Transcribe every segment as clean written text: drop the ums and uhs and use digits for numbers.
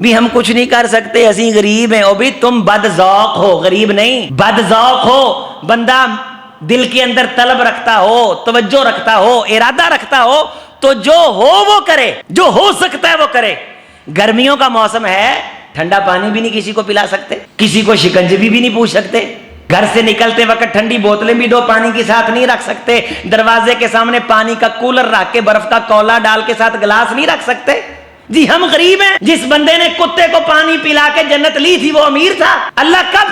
بھی ہم کچھ نہیں کر سکتے، اسی غریب ہیں۔ او بھی تم بد ذوق ہو، غریب نہیں، بد ذوق ہو۔ بندہ دل کے اندر طلب رکھتا ہو، توجہ رکھتا ہو، ارادہ رکھتا ہو تو جو ہو وہ کرے، جو ہو سکتا ہے وہ کرے۔ گرمیوں کا موسم ہے، ٹھنڈا پانی بھی نہیں کسی کو پلا سکتے، کسی کو شکنجی بھی نہیں پوچھ سکتے، گھر سے نکلتے وقت ٹھنڈی بوتلیں بھی 2 پانی کے ساتھ نہیں رکھ سکتے، دروازے کے سامنے پانی کا کولر رکھ کے برف کا کولا ڈال کے ساتھ گلاس نہیں رکھ سکتے۔ جی ہم غریب ہیں۔ جس بندے نے کتے کو پانی پلا کے جنت لی تھی وہ امیر تھا۔ اللہ کب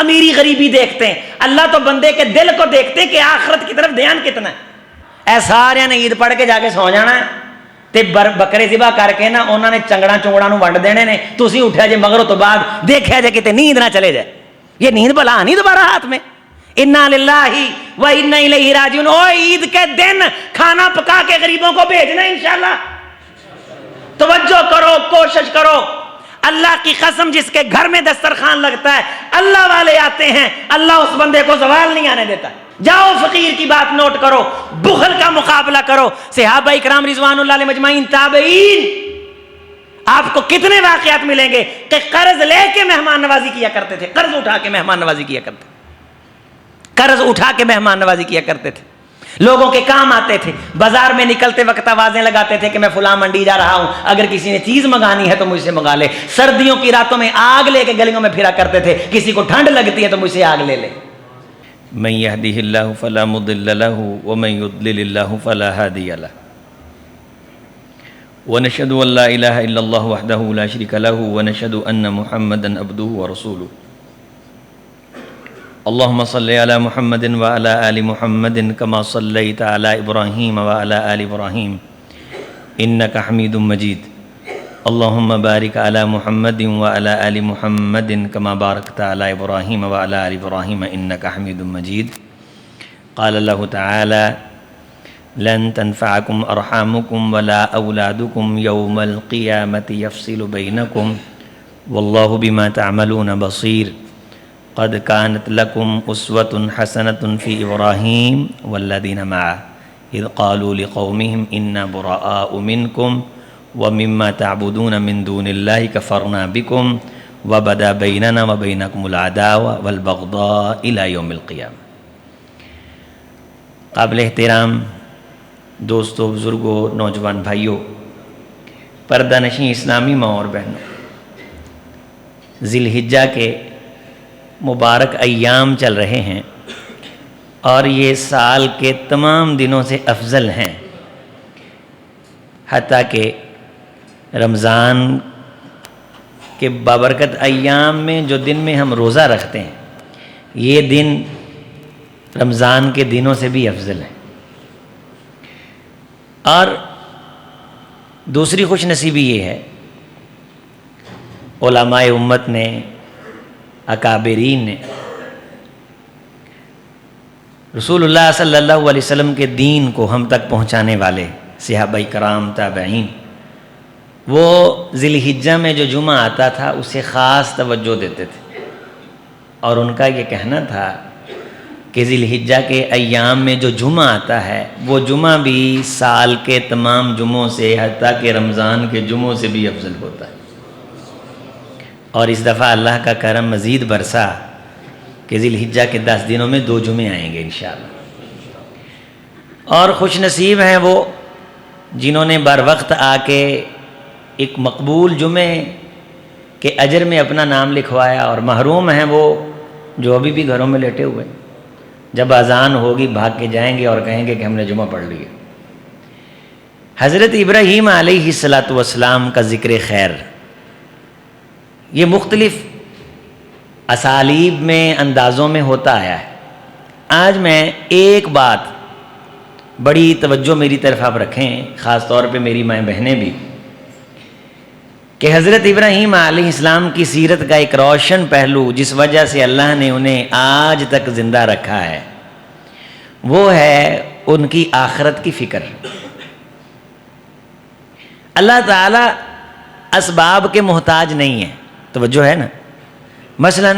امیری غریبی دیکھتے ہیں؟ اللہ تو بندے کے دل کو دیکھتے ہیں کہ آخرت کی طرف دھیان کتنا ہے۔ اے سارے نے عید پڑھ کے جا کے سو جانا ہے تے بکرے ذبح کر کے نا انہوں نے چنگڑا چونگڑا نو ونڈ دینے نے، تسی اٹھیا جے مغرب تو بعد دیکھیا جے کتے نیند نہ چلے جائے، یہ نیند بلا نہیں دوبارہ ہاتھ میں۔ انا للہ و انا الیہ راجعون۔ او عید کے دن کھانا پکا کے غریبوں کو بھیجنا انشاءاللہ۔ توجہ کرو، کوشش کرو۔ اللہ کی قسم جس کے گھر میں دسترخوان لگتا ہے اللہ والے آتے ہیں، اللہ اس بندے کو زوال نہیں آنے دیتا۔ جاؤ فقیر کی بات نوٹ کرو، بخل کا مقابلہ کرو۔ صحابہ اکرام رضوان اللہ علیہ مجمعین، تابعین، آپ کو کتنے واقعات ملیں گے کہ قرض لے کے مہمان نوازی کیا کرتے تھے، قرض اٹھا کے مہمان نوازی کیا کرتے تھے، قرض اٹھا کے مہمان نوازی کیا کرتے تھے، لوگوں کے کام آتے تھے۔ بازار میں نکلتے وقت آوازیں لگاتے تھے کہ میں فلاں منڈی جا رہا ہوں، اگر کسی نے چیز منگانی ہے تو مجھ سے منگا لے۔ سردیوں کی راتوں میں آگ لے کے گلیوں میں پھرا کرتے تھے، کسی کو ٹھنڈ لگتی ہے تو مجھ سے آگ لے لے۔ من يهده الله فلا مضل له ومن يضلل الله فلا هادي له ونشهد أن لا إله إلا الله وحده لا شريك له ونشهد أن محمدا عبده ورسوله اللهم صل على محمد وعلى آل محمد كما صليت على إبراهيم وعلى آل إبراهيم إنك حميد مجيد اللهم بارك على محمد وعلى آل محمد كما باركت على إبراهيم وعلى آل إبراهيم إنك حميد مجيد قال الله تعالى لن تنفعكم أرحامكم ولا أولادكم يوم القيامة يفصل بينكم والله بما تعملون بصير قد كانت لكم أسوة حسنة في إبراهيم والذين معه إذ قالوا لقومهم إنا براء منكم ومما تعبدون من دون الله كفرنا بكم وبدا بيننا وبينكم العداوة والبغضاء إلى يوم القيامة۔ قابل احترام دوستو، بزرگوں، نوجوان بھائیوں، پردہ نشین اسلامی ماں اور بہنوں، ذی الحجہ کے مبارک ایام چل رہے ہیں اور یہ سال کے تمام دنوں سے افضل ہیں، حتیٰ کہ رمضان کے بابرکت ایام میں جو دن میں ہم روزہ رکھتے ہیں یہ دن رمضان کے دنوں سے بھی افضل ہے۔ اور دوسری خوش نصیبی یہ ہے، علماء امت نے، اکابرین نے رسول اللہ صلی اللہ علیہ وسلم کے دین کو ہم تک پہنچانے والے صحابہ کرام، تابعین، وہ ذی الحجہ میں جو جمعہ آتا تھا اسے خاص توجہ دیتے تھے، اور ان کا یہ کہنا تھا کہ ذی الحجہ کے ایام میں جو جمعہ آتا ہے وہ جمعہ بھی سال کے تمام جمعوں سے، حتیٰ کہ رمضان کے جمعوں سے بھی افضل ہوتا ہے۔ اور اس دفعہ اللہ کا کرم مزید برسا کہ ذی الحجہ کے 10 دنوں میں 2 جمعے آئیں گے انشاءاللہ۔ اور خوش نصیب ہیں وہ جنہوں نے بر وقت آ کے ایک مقبول جمعے کے اجر میں اپنا نام لکھوایا، اور محروم ہیں وہ جو ابھی بھی گھروں میں لیٹے ہوئے، جب اذان ہوگی بھاگ کے جائیں گے اور کہیں گے کہ ہم نے جمعہ پڑھ لیا۔ حضرت ابراہیم علیہ السلام کا ذکر خیر یہ مختلف اسالیب میں، اندازوں میں ہوتا آیا ہے۔ آج میں ایک بات بڑی توجہ میری طرف آپ رکھیں، خاص طور پہ میری مائیں بہنیں بھی، کہ حضرت ابراہیم علیہ السلام کی سیرت کا ایک روشن پہلو جس وجہ سے اللہ نے انہیں آج تک زندہ رکھا ہے وہ ہے ان کی آخرت کی فکر۔ اللہ تعالیٰ اسباب کے محتاج نہیں ہے، توجہ ہے نا۔ مثلا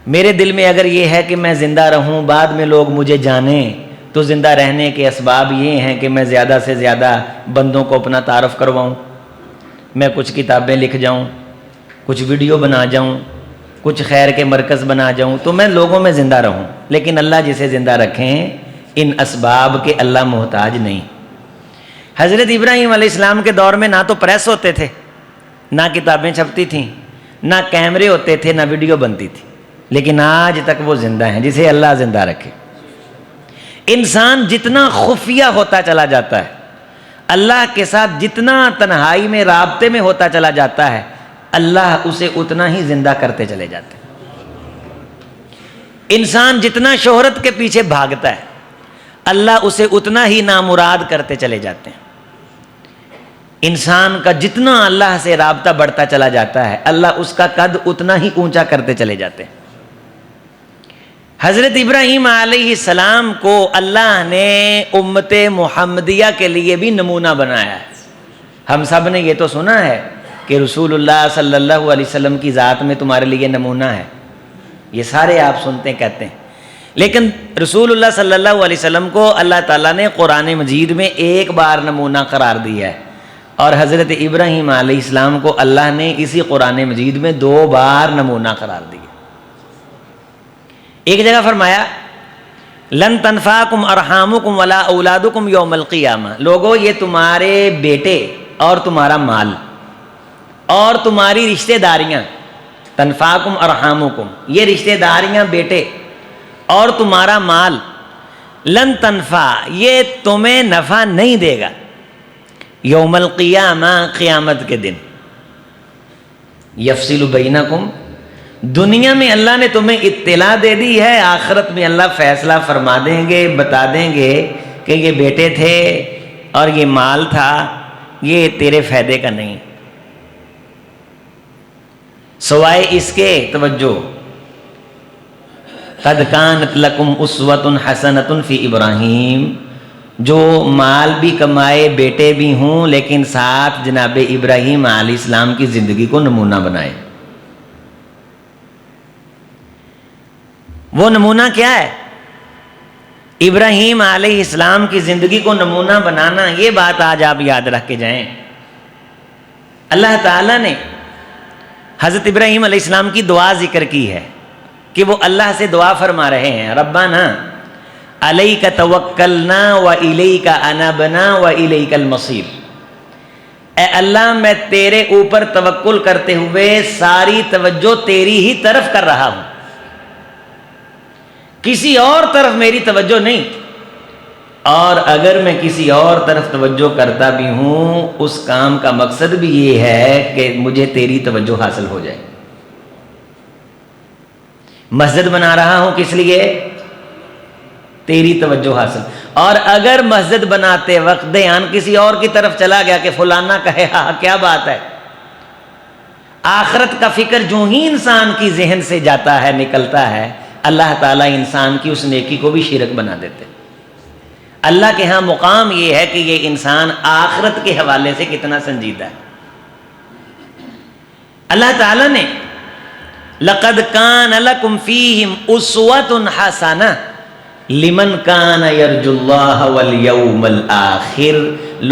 میرے دل میں اگر یہ ہے کہ میں زندہ رہوں، بعد میں لوگ مجھے جانیں، تو زندہ رہنے کے اسباب یہ ہیں کہ میں زیادہ سے زیادہ بندوں کو اپنا تعارف کرواؤں، میں کچھ کتابیں لکھ جاؤں، کچھ ویڈیو بنا جاؤں، کچھ خیر کے مرکز بنا جاؤں تو میں لوگوں میں زندہ رہوں، لیکن اللہ جسے زندہ رکھیں ان اسباب کے اللہ محتاج نہیں۔ حضرت ابراہیم علیہ السلام کے دور میں نہ تو پریس ہوتے تھے، نہ کتابیں چھپتی تھیں، نہ کیمرے ہوتے تھے، نہ ویڈیو بنتی تھی، لیکن آج تک وہ زندہ ہیں، جسے اللہ زندہ رکھے۔ انسان جتنا خفیہ ہوتا چلا جاتا ہے، اللہ کے ساتھ جتنا تنہائی میں رابطے میں ہوتا چلا جاتا ہے، اللہ اسے اتنا ہی زندہ کرتے چلے جاتے ہیں۔ انسان جتنا شہرت کے پیچھے بھاگتا ہے، اللہ اسے اتنا ہی نامراد کرتے چلے جاتے ہیں۔ انسان کا جتنا اللہ سے رابطہ بڑھتا چلا جاتا ہے، اللہ اس کا قد اتنا ہی اونچا کرتے چلے جاتے ہیں۔ حضرت ابراہیم علیہ السلام کو اللہ نے امت محمدیہ کے لیے بھی نمونہ بنایا ہے۔ ہم سب نے یہ تو سنا ہے کہ رسول اللہ صلی اللہ علیہ وسلم کی ذات میں تمہارے لیے نمونہ ہے، یہ سارے آپ سنتے ہیں، کہتے ہیں، لیکن رسول اللہ صلی اللہ علیہ وسلم کو اللہ تعالیٰ نے قرآن مجید میں ایک بار نمونہ قرار دیا ہے، اور حضرت ابراہیم علیہ السلام کو اللہ نے اسی قرآن مجید میں 2 بار نمونہ قرار دیا۔ ایک جگہ فرمایا لن تنفعکم ارحامکم ولا اولادکم یوم القیامہ، لوگو یہ تمہارے بیٹے اور تمہارا مال اور تمہاری رشتہ داریاں، تنفعکم ارحامکم، یہ رشتہ داریاں، بیٹے اور تمہارا مال، لن تنفع، یہ تمہیں نفع نہیں دے گا، یوم القیامہ، قیامت کے دن، یفصل بینکم، دنیا میں اللہ نے تمہیں اطلاع دے دی ہے، آخرت میں اللہ فیصلہ فرما دیں گے، بتا دیں گے کہ یہ بیٹے تھے اور یہ مال تھا، یہ تیرے فائدے کا نہیں، سوائے اس کے توجہ قد کانت لکم اسوۃ حسنۃ فی ابراہیم، جو مال بھی کمائے، بیٹے بھی ہوں، لیکن ساتھ جناب ابراہیم علیہ السلام کی زندگی کو نمونہ بنائے۔ وہ نمونہ کیا ہے؟ ابراہیم علیہ السلام کی زندگی کو نمونہ بنانا، یہ بات آج آپ یاد رکھ کے جائیں۔ اللہ تعالیٰ نے حضرت ابراہیم علیہ السلام کی دعا ذکر کی ہے کہ وہ اللہ سے دعا فرما رہے ہیں، ربنا علیک توکلنا و الیک انبنا و الیک المصیر، اے اللہ میں تیرے اوپر توکل کرتے ہوئے ساری توجہ تیری ہی طرف کر رہا ہوں، کسی اور طرف میری توجہ نہیں، اور اگر میں کسی اور طرف توجہ کرتا بھی ہوں اس کام کا مقصد بھی یہ ہے کہ مجھے تیری توجہ حاصل ہو جائے۔ مسجد بنا رہا ہوں کس لیے؟ تیری توجہ حاصل، اور اگر مسجد بناتے وقت دھیان کسی اور کی طرف چلا گیا کہ فلانا کہے ہاں کیا بات ہے، آخرت کا فکر جو ہی انسان کی ذہن سے جاتا ہے، نکلتا ہے، اللہ تعالیٰ انسان کی اس نیکی کو بھی شرک بنا دیتے۔ اللہ کے ہاں مقام یہ ہے کہ یہ انسان آخرت کے حوالے سے کتنا سنجیدہ ہے۔ اللہ تعالیٰ نے لَقَدْ كَانَ لَكُمْ فِيهِمْ أُسْوَةٌ حَسَنَةٌ لِمَنْ كَانَ يَرْجُو اللَّهَ وَالْيَوْمَ الْآخِرِ،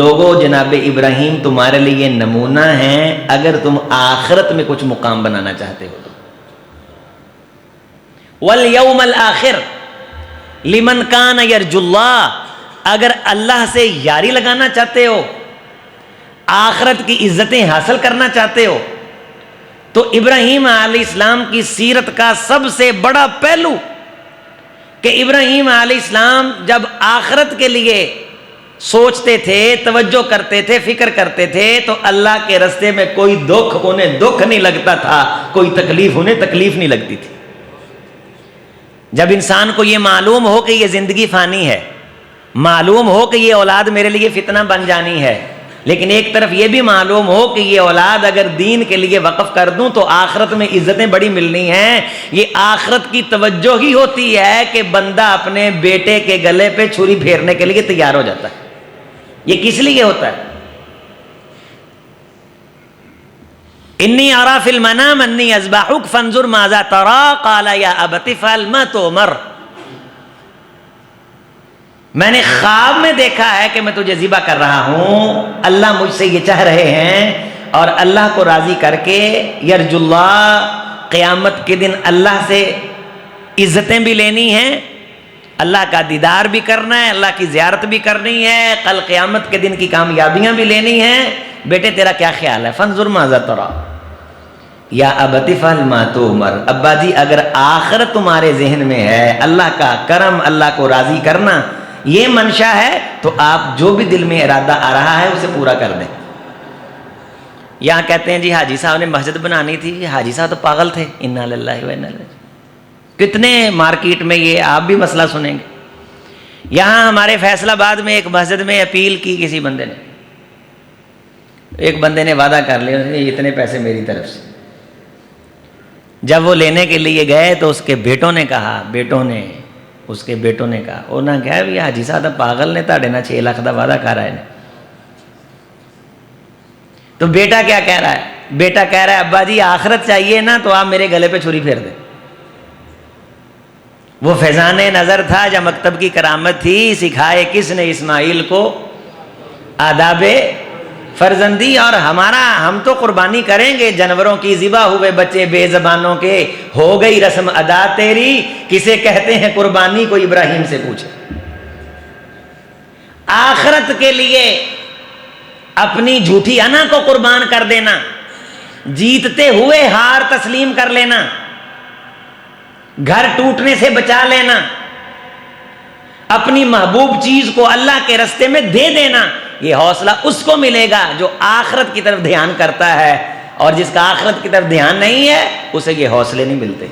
لوگو جناب ابراہیم تمہارے لیے نمونہ ہیں اگر تم آخرت میں کچھ مقام بنانا چاہتے ہو۔ وَالْيَوْمَ الْآخِرِ لِمَنْ كَانَ يَرْجُو اللَّهَ، اگر اللہ سے یاری لگانا چاہتے ہو، آخرت کی عزتیں حاصل کرنا چاہتے ہو، تو ابراہیم علیہ السلام کی سیرت کا سب سے بڑا پہلو کہ ابراہیم علیہ السلام جب آخرت کے لیے سوچتے تھے، توجہ کرتے تھے، فکر کرتے تھے، تو اللہ کے رستے میں کوئی دکھ انہیں دکھ نہیں لگتا تھا، کوئی تکلیف انہیں تکلیف نہیں لگتی تھی۔ جب انسان کو یہ معلوم ہو کہ یہ زندگی فانی ہے، معلوم ہو کہ یہ اولاد میرے لیے فتنہ بن جانی ہے، لیکن ایک طرف یہ بھی معلوم ہو کہ یہ اولاد اگر دین کے لیے وقف کر دوں تو آخرت میں عزتیں بڑی ملنی ہیں، یہ آخرت کی توجہ ہی ہوتی ہے کہ بندہ اپنے بیٹے کے گلے پہ چھری پھیرنے کے لیے تیار ہو جاتا ہے۔ یہ کس لیے ہوتا ہے؟ انی ارا فی المنام انی اذبحک فانظر ماذا تری قال یا ابت افعل ما تؤمر، میں نے خواب میں دیکھا ہے کہ میں تجھے ذبح کر رہا ہوں، اللہ مجھ سے یہ چاہ رہے ہیں، اور اللہ کو راضی کر کے یرجو اللہ، قیامت کے دن اللہ سے عزتیں بھی لینی ہیں، اللہ کا دیدار بھی کرنا ہے، اللہ کی زیارت بھی کرنی ہے، کل قیامت کے دن کی کامیابیاں بھی لینی ہیں۔ بیٹے تیرا کیا خیال ہے؟ فانظر ماذا تری یا ابت افعل ما تؤمر، ابا جی اگر آخرت تمہارے ذہن میں ہے، اللہ کا کرم، اللہ کو راضی کرنا یہ منشا ہے، تو آپ جو بھی دل میں ارادہ آ رہا ہے اسے پورا کر دیں۔ یہاں کہتے ہیں جی حاجی صاحب نے مسجد بنانی تھی، حاجی صاحب تو پاگل تھے، انا للہ و انا الیہ۔ کتنے مارکیٹ میں یہ آپ بھی مسئلہ سنیں گے۔ یہاں ہمارے فیصل آباد میں ایک مسجد میں اپیل کی کسی بندے نے، ایک بندے نے وعدہ کر لیا اتنے پیسے میری طرف سے۔ جب وہ لینے کے لیے گئے تو اس کے بیٹوں نے کہا، انہوں نے کہا بھی حاجی صاحب پاگل نے تاڑے نہ 6 لاکھ کا وعدہ کر رہے ہیں۔ تو بیٹا کیا کہہ رہا ہے؟ بیٹا کہہ رہا ہے ابا جی آخرت چاہیے نا تو آپ میرے گلے پہ چھری پھیر دیں۔ وہ فیضان نظر تھا یا مکتب کی کرامت تھی، سکھائے کس نے اسماعیل کو آداب فرزندی، اور ہم تو قربانی کریں گے، جانوروں کی ذبح ہوئے بچے بے زبانوں کے، ہو گئی رسم ادا تیری، کسے کہتے ہیں قربانی کو ابراہیم سے پوچھے۔ آخرت کے لیے اپنی جھوٹی انا کو قربان کر دینا، جیتتے ہوئے ہار تسلیم کر لینا، گھر ٹوٹنے سے بچا لینا، اپنی محبوب چیز کو اللہ کے رستے میں دے دینا، یہ حوصلہ اس کو ملے گا جو آخرت کی طرف دھیان کرتا ہے، اور جس کا آخرت کی طرف دھیان نہیں ہے اسے یہ حوصلے نہیں ملتے۔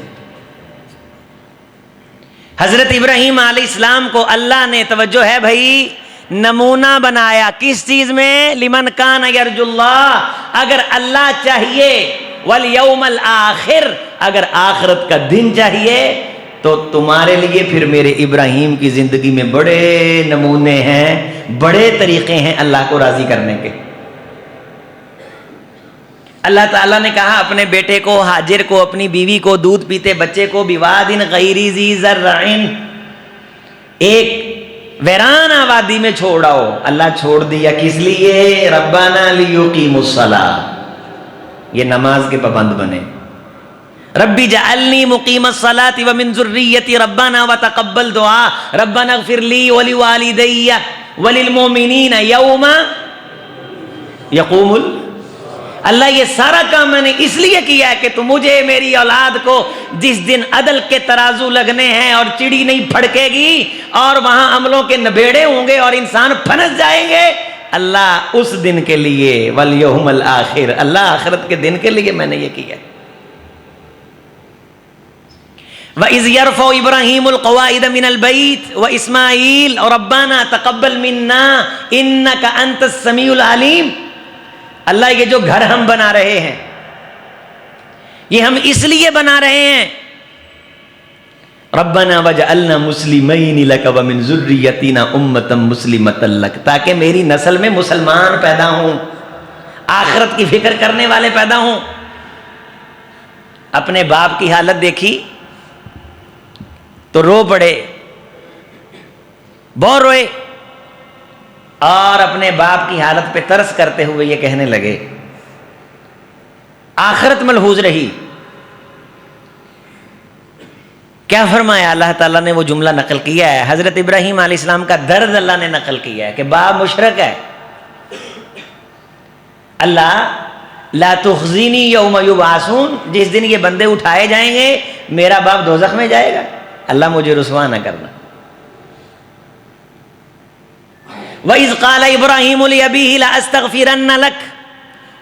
حضرت ابراہیم علیہ السلام کو اللہ نے، توجہ ہے بھائی، نمونہ بنایا کس چیز میں؟ لمن کان یرجو اللہ، اگر اللہ چاہیے، والیوم الآخر، اگر آخرت کا دن چاہیے، تو تمہارے لیے پھر میرے ابراہیم کی زندگی میں بڑے نمونے ہیں، بڑے طریقے ہیں اللہ کو راضی کرنے کے۔ اللہ تعالیٰ نے کہا اپنے بیٹے کو، ہاجر کو، اپنی بیوی کو، دودھ پیتے بچے کو، بوادٍ غیر ذی زرع، ایک ویران آبادی میں چھوڑاؤ۔ اللہ چھوڑ دیا کس لیے؟ ربنا لیقیموا الصلاۃ، یہ نماز کے پابند بنے۔ ربی جعلنی مقیم الصلاۃ ومن ذریتی ربنا وتقبل دعا، ربنا اغفر لی ولوالدی وللمؤمنین یوم یقوم اللہ، یہ سارا کام میں نے اس لیے کیا ہے کہ تو مجھے، میری اولاد کو جس دن عدل کے ترازو لگنے ہیں اور چڑی نہیں پھڑکے گی اور وہاں عملوں کے نبیڑے ہوں گے اور انسان پھنس جائیں گے، اللہ اس دن کے لیے، والیوم الآخر، اللہ آخرت کے دن کے لیے میں نے یہ کیا۔ وَإِذْ يَرْفَعُ إِبْرَاهِيمُ الْقَوَاعِدَ مِنَ الْبَيْتِ وَإِسْمَاعِيلُ رَبَّنَا تَقَبَّلْ مِنَّا إِنَّكَ أَنْتَ السَّمِيعُ الْعَلِيمُ۔ اللہ یہ جو گھر ہم بنا رہے ہیں، یہ ہم اس لیے بنا رہے ہیں، ربنا وجعلنا مسلمین لک ومن ذریتنا امۃ مسلمۃ لک، تاکہ میری نسل میں مسلمان پیدا ہوں، آخرت کی فکر کرنے والے پیدا ہوں۔ اپنے باپ کی حالت دیکھی تو رو پڑے، بہت روئے، اور اپنے باپ کی حالت پہ ترس کرتے ہوئے یہ کہنے لگے، آخرت ملحوظ رہی۔ کیا فرمایا اللہ تعالیٰ نے؟ وہ جملہ نقل کیا ہے، حضرت ابراہیم علیہ السلام کا درد اللہ نے نقل کیا ہے کہ باپ مشرک ہے، اللہ لا تخزینی یوم یبعثون، جس دن یہ بندے اٹھائے جائیں گے میرا باپ دوزخ میں جائے گا، اللہ مجھے رسوا نہ کرنا۔ وَإِذْ قَالَ إِبْرَاهِيمُ لِأَبِيهِ لَأَسْتَغْفِرَنَّ لَكَ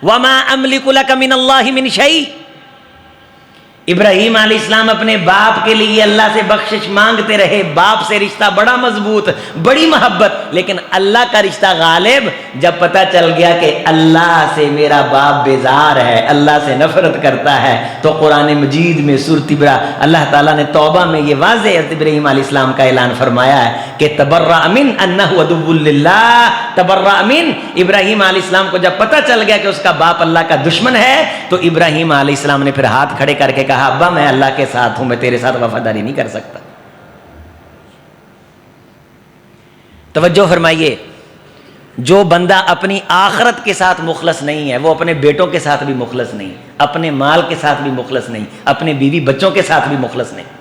وَمَا أَمْلِكُ لَكَ مِنَ اللَّهِ مِنْ شَيْءٍ، ابراہیم علیہ السلام اپنے باپ کے لیے اللہ سے بخشش مانگتے رہے، باپ سے رشتہ بڑا مضبوط، بڑی محبت، لیکن اللہ کا رشتہ غالب۔ جب پتہ چل گیا کہ اللہ سے میرا باپ بیزار ہے، اللہ سے نفرت کرتا ہے، تو قرآن مجید میں سورۃ اللہ تعالیٰ نے توبہ میں یہ واضح ابراہیم علیہ السلام کا اعلان فرمایا ہے کہ تبرأ من انہ عدو للہ، تبرأ من، ابراہیم علیہ السلام کو جب پتہ چل گیا کہ اس کا باپ اللہ کا دشمن ہے، تو ابراہیم علیہ السلام نے پھر ہاتھ کھڑے کر کے کہا، ابا میں اللہ کے ساتھ ہوں، میں تیرے ساتھ وفاداری نہیں کر سکتا۔ توجہ فرمائیے، جو بندہ اپنی آخرت کے ساتھ مخلص نہیں ہے وہ اپنے بیٹوں کے ساتھ بھی مخلص نہیں، اپنے مال کے ساتھ بھی مخلص نہیں، اپنے بیوی بچوں کے ساتھ بھی مخلص نہیں۔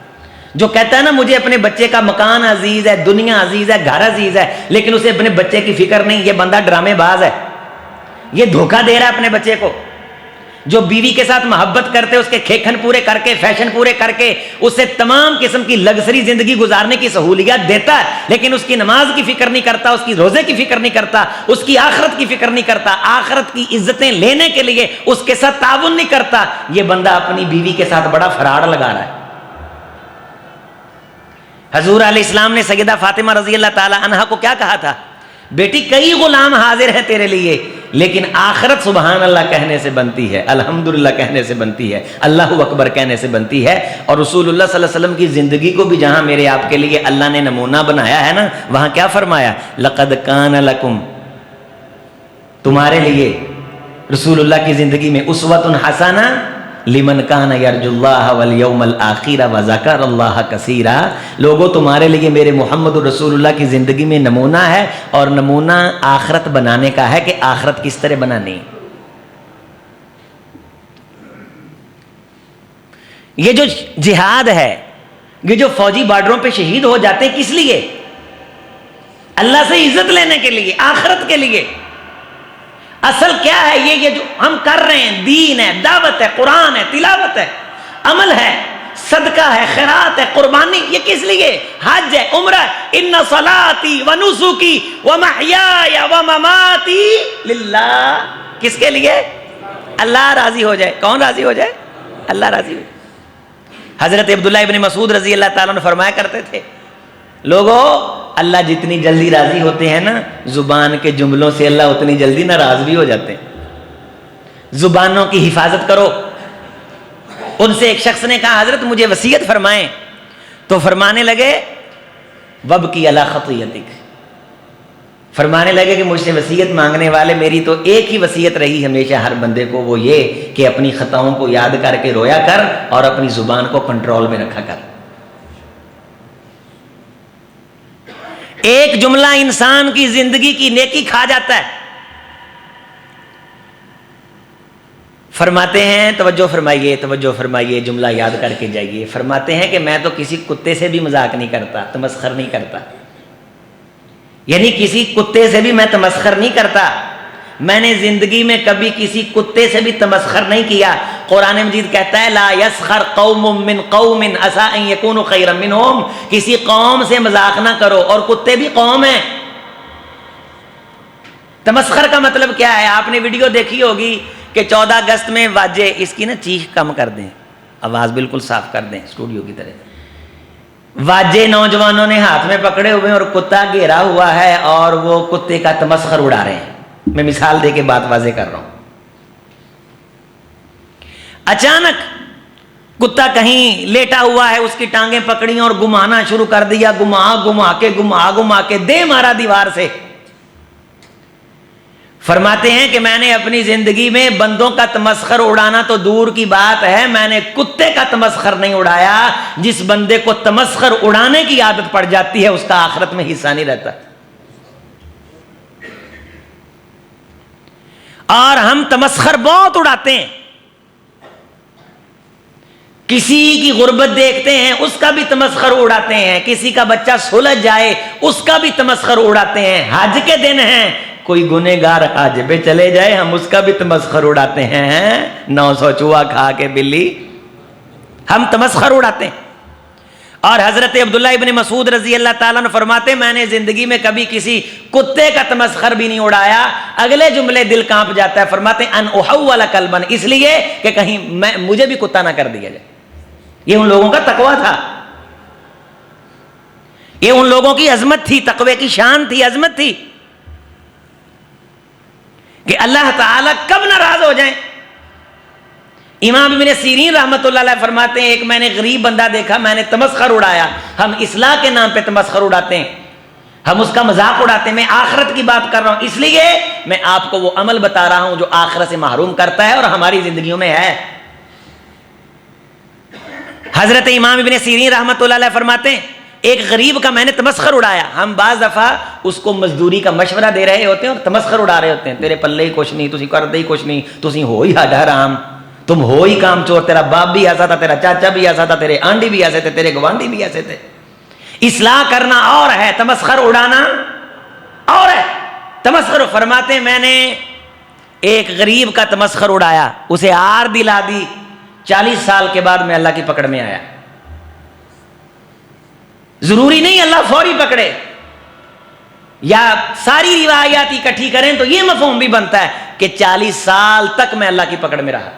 جو کہتا ہے نا مجھے اپنے بچے کا مکان عزیز ہے، دنیا عزیز ہے، گھر عزیز ہے، لیکن اسے اپنے بچے کی فکر نہیں، یہ بندہ ڈرامے باز ہے، یہ دھوکہ دے رہا ہے اپنے بچے کو۔ جو بیوی کے ساتھ محبت کرتے اس کے کھیکھن پورے کر کے، فیشن پورے کر کے، اسے تمام قسم کی لگژری زندگی گزارنے کی سہولیات دیتا ہے، لیکن اس کی نماز کی فکر نہیں کرتا، اس کی روزے کی فکر نہیں کرتا، اس کی آخرت کی فکر نہیں کرتا، آخرت کی عزتیں لینے کے لیے اس کے ساتھ تعاون نہیں کرتا، یہ بندہ اپنی بیوی کے ساتھ بڑا فراڈ لگا رہا ہے۔ حضور علیہ السلام نے سیدہ فاطمہ رضی اللہ تعالی عنہا کو کیا کہا تھا؟ بیٹی کئی غلام حاضر ہیں تیرے لیے، لیکن آخرت سبحان اللہ کہنے سے بنتی ہے، الحمدللہ کہنے سے بنتی ہے، اللہ اکبر کہنے سے بنتی ہے۔ اور رسول اللہ صلی اللہ علیہ وسلم کی زندگی کو بھی جہاں میرے آپ کے لیے اللہ نے نمونہ بنایا ہے نا، وہاں کیا فرمایا؟ لقد کان لکم، تمہارے لیے رسول اللہ کی زندگی میں اسوۃ حسنہ لمن کان یرجو اللہ والیوم الآخر وذکر اللہ کثیرا، لوگوں تمہارے لیے میرے محمد رسول اللہ کی زندگی میں نمونہ ہے، اور نمونہ آخرت بنانے کا ہے کہ آخرت کس طرح بنانی۔ یہ جو جہاد ہے، یہ جو فوجی بارڈروں پہ شہید ہو جاتے ہیں، کس لیے؟ اللہ سے عزت لینے کے لیے، آخرت کے لیے۔ اصل کیا ہے؟ یہ جو ہم کر رہے ہیں، دین ہے، دعوت ہے، قرآن ہے، تلاوت ہے، عمل ہے، صدقہ ہے، خیرات ہے، قربانی، یہ کس لیے؟ حج ہے، عمرہ ہے۔ ان صلاتی و نسکی و محیای و مماتی للہ، کس کے لیے؟ اللہ راضی ہو جائے۔ کون راضی ہو جائے؟ اللہ راضی ہو جائے۔ حضرت عبداللہ ابن مسعود رضی اللہ تعالیٰ عنہ فرمایا کرتے تھے، لوگو اللہ جتنی جلدی راضی ہوتے ہیں نا زبان کے جملوں سے، اللہ اتنی جلدی ناراض بھی ہو جاتے ہیں۔ زبانوں کی حفاظت کرو۔ ان سے ایک شخص نے کہا حضرت مجھے وصیت فرمائیں، تو فرمانے لگے وابکی علی خطیئتک، فرمانے لگے کہ مجھ سے وصیت مانگنے والے میری تو ایک ہی وصیت رہی ہمیشہ ہر بندے کو، وہ یہ کہ اپنی خطاؤں کو یاد کر کے رویا کر اور اپنی زبان کو کنٹرول میں رکھا کر۔ ایک جملہ انسان کی زندگی کی نیکی کھا جاتا ہے۔ فرماتے ہیں، توجہ فرمائیے، جملہ یاد کر کے جائیے۔ فرماتے ہیں کہ میں تو کسی کتے سے بھی مذاق نہیں کرتا، تمسخر نہیں کرتا، یعنی کسی کتے سے بھی میں تمسخر نہیں کرتا، میں نے زندگی میں کبھی کسی کتے سے بھی تمسخر نہیں کیا۔ قرآن مجید کہتا ہے لا یسخر قوم من قوم عسى ان یکونوا خیرا منہم، کسی قوم سے مذاق نہ کرو، اور کتے بھی قوم ہیں۔ تمسخر کا مطلب کیا ہے؟ آپ نے ویڈیو دیکھی ہوگی کہ 14 اگست میں واجے، اس کی نا چیخ کم کر دیں، آواز بالکل صاف کر دیں اسٹوڈیو کی طرح، واجے نوجوانوں نے ہاتھ میں پکڑے ہوئے اور کتا گھیرا ہوا ہے اور وہ کتے کا تمسخر اڑا رہے ہیں۔ میں مثال دے کے بات واضح کر رہا ہوں۔ اچانک کتا کہیں لیٹا ہوا ہے، اس کی ٹانگیں پکڑی اور گھمانا شروع کر دیا، گھما کے دے مارا دیوار سے۔ فرماتے ہیں کہ میں نے اپنی زندگی میں بندوں کا تمسخر اڑانا تو دور کی بات ہے، میں نے کتے کا تمسخر نہیں اڑایا۔ جس بندے کو تمسخر اڑانے کی عادت پڑ جاتی ہے اس کا آخرت میں حصہ نہیں رہتا۔ اور ہم تمسخر بہت اڑاتے ہیں، کسی کی غربت دیکھتے ہیں اس کا بھی تمسخر اڑاتے ہیں، کسی کا بچہ سلجھ جائے اس کا بھی تمسخر اڑاتے ہیں، حج کے دن ہیں کوئی گنہگار حج پہ چلے جائے ہم اس کا بھی تمسخر اڑاتے ہیں، 900 چوہا کھا کے بلی، ہم تمسخر اڑاتے ہیں۔ اور حضرت عبداللہ ابن مسعود رضی اللہ تعالیٰ عنہ فرماتے میں نے زندگی میں کبھی کسی کتے کا تمسخر بھی نہیں اڑایا۔ اگلے جملے دل کانپ جاتا ہے، فرماتے ان احول کلبا، اس لیے کہ کہیں مجھے بھی کتا نہ کر دیا جائے۔ یہ ان لوگوں کا تقویٰ تھا، یہ ان لوگوں کی عظمت تھی، تقوی کی شان تھی، عظمت تھی کہ اللہ تعالیٰ کب ناراض ہو جائیں۔ امام ابن سیرین رحمۃ اللہ علیہ فرماتے ہیں ایک میں نے غریب بندہ دیکھا، میں نے تمسخر اڑایا۔ ہم اصلاح کے نام پہ تمسخر اڑاتے ہیں، ہم اس کا مذاق اڑاتے ہیں۔ میں آخرت کی بات کر رہا ہوں، اس لیے میں آپ کو وہ عمل بتا رہا ہوں جو آخرت سے محروم کرتا ہے اور ہماری زندگیوں میں ہے۔ حضرت امام ابن سیرین رحمۃ اللہ علیہ فرماتے ہیں ایک غریب کا میں نے تمسخر اڑایا۔ ہم بعض دفعہ اس کو مزدوری کا مشورہ دے رہے ہوتے ہیں اور تمسخر اڑا رہے ہوتے ہیں. تیرے پلے ہی کچھ نہیں, تسی کردے ہی کچھ نہیں, تسی ہو ہی ہڈ حرام, تم ہو ہی کام چور, تیرا باپ بھی ایسا تھا, تیرا چاچا بھی ایسا تھا, تیرے آنڈی بھی ایسے تھے, تیرے گوانڈی بھی ایسے تھے. اصلاح کرنا اور ہے, تمسخر اڑانا اور ہے. تمسخر فرماتے ہیں میں نے ایک غریب کا تمسخر اڑایا, اسے آر دلا دی, 40 سال کے بعد میں اللہ کی پکڑ میں آیا. ضروری نہیں اللہ فوری پکڑے, یا ساری روایات اکٹھی کریں تو یہ مفہوم بھی بنتا ہے کہ 40 سال تک میں اللہ کی پکڑ میں رہا.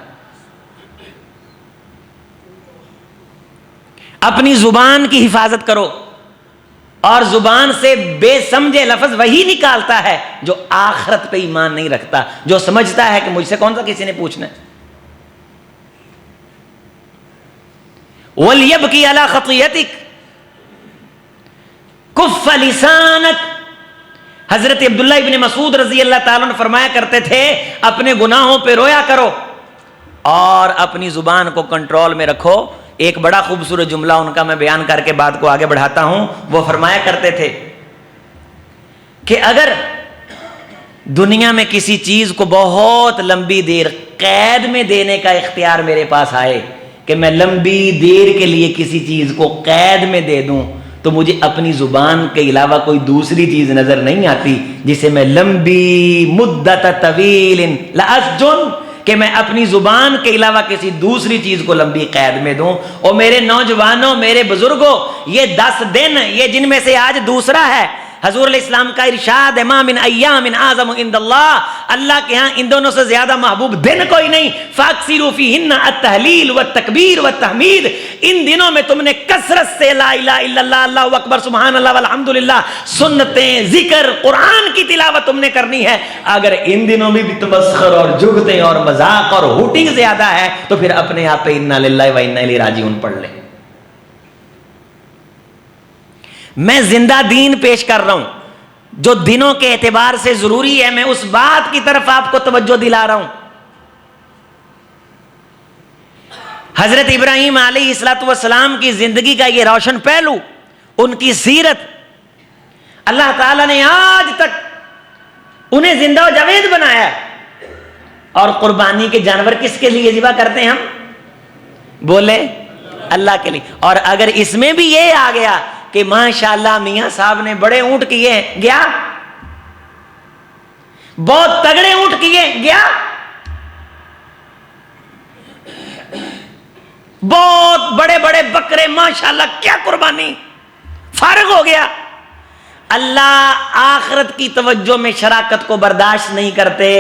اپنی زبان کی حفاظت کرو, اور زبان سے بے سمجھے لفظ وہی نکالتا ہے جو آخرت پہ ایمان نہیں رکھتا, جو سمجھتا ہے کہ مجھ سے کون سا کسی نے پوچھنا ہے. وَلْيَبْكِي عَلَى خَطِيَتِكَ کف لسانک. حضرت عبداللہ ابن مسعود رضی اللہ تعالیٰ عنہ فرمایا کرتے تھے اپنے گناہوں پہ رویا کرو اور اپنی زبان کو کنٹرول میں رکھو. ایک بڑا خوبصورت جملہ ان کا میں بیان کر کے بات کو آگے بڑھاتا ہوں. وہ فرمایا کرتے تھے کہ اگر دنیا میں کسی چیز کو بہت لمبی دیر قید میں دینے کا اختیار میرے پاس آئے کہ میں لمبی دیر کے لیے کسی چیز کو قید میں دے دوں, تو مجھے اپنی زبان کے علاوہ کوئی دوسری چیز نظر نہیں آتی جسے میں لمبی مدت طویل لأسجن, کہ میں اپنی زبان کے علاوہ کسی دوسری چیز کو لمبی قید میں دوں. اور میرے نوجوانوں, میرے بزرگوں, یہ 10 دن, یہ جن میں سے آج دوسرا ہے, حضور علیہ السلام کا ارشاد ہے ما من ایام اعظم عند اللہ, اللہ کے ہاں ان دونوں سے زیادہ محبوب دن کوئی نہیں. فاکثروا فیہن التہلیل والتکبیر والتحمید, ان دنوں میں تم نے کثرت سے لا الہ الا اللہ, اللہ اکبر, سبحان اللہ والحمدللہ, سنتیں, ذکر, قرآن کی تلاوت تم نے کرنی ہے. اگر ان دنوں میں بھی تمسخر اور جگتیں اور مذاق اور ہوٹنگ زیادہ ہے تو پھر اپنے آپ پہ انا للہ و انا الیہ راجعون پڑھ لیں. میں زندہ دین پیش کر رہا ہوں جو دنوں کے اعتبار سے ضروری ہے, میں اس بات کی طرف آپ کو توجہ دلا رہا ہوں. حضرت ابراہیم علیہ الصلوۃ والسلام کی زندگی کا یہ روشن پہلو, ان کی سیرت, اللہ تعالیٰ نے آج تک انہیں زندہ و جاوید بنایا ہے. اور قربانی کے جانور کس کے لیے ذبح کرتے ہیں ہم؟ بولے اللہ کے لیے. اور اگر اس میں بھی یہ آ گیا کہ ماشاءاللہ میاں صاحب نے بڑے اونٹ کیے, گیا, بہت تگڑے اونٹ کیے, گیا, بہت بڑے بڑے بکرے, ماشاءاللہ کیا قربانی, فارغ ہو گیا. اللہ آخرت کی توجہ میں شراکت کو برداشت نہیں کرتے.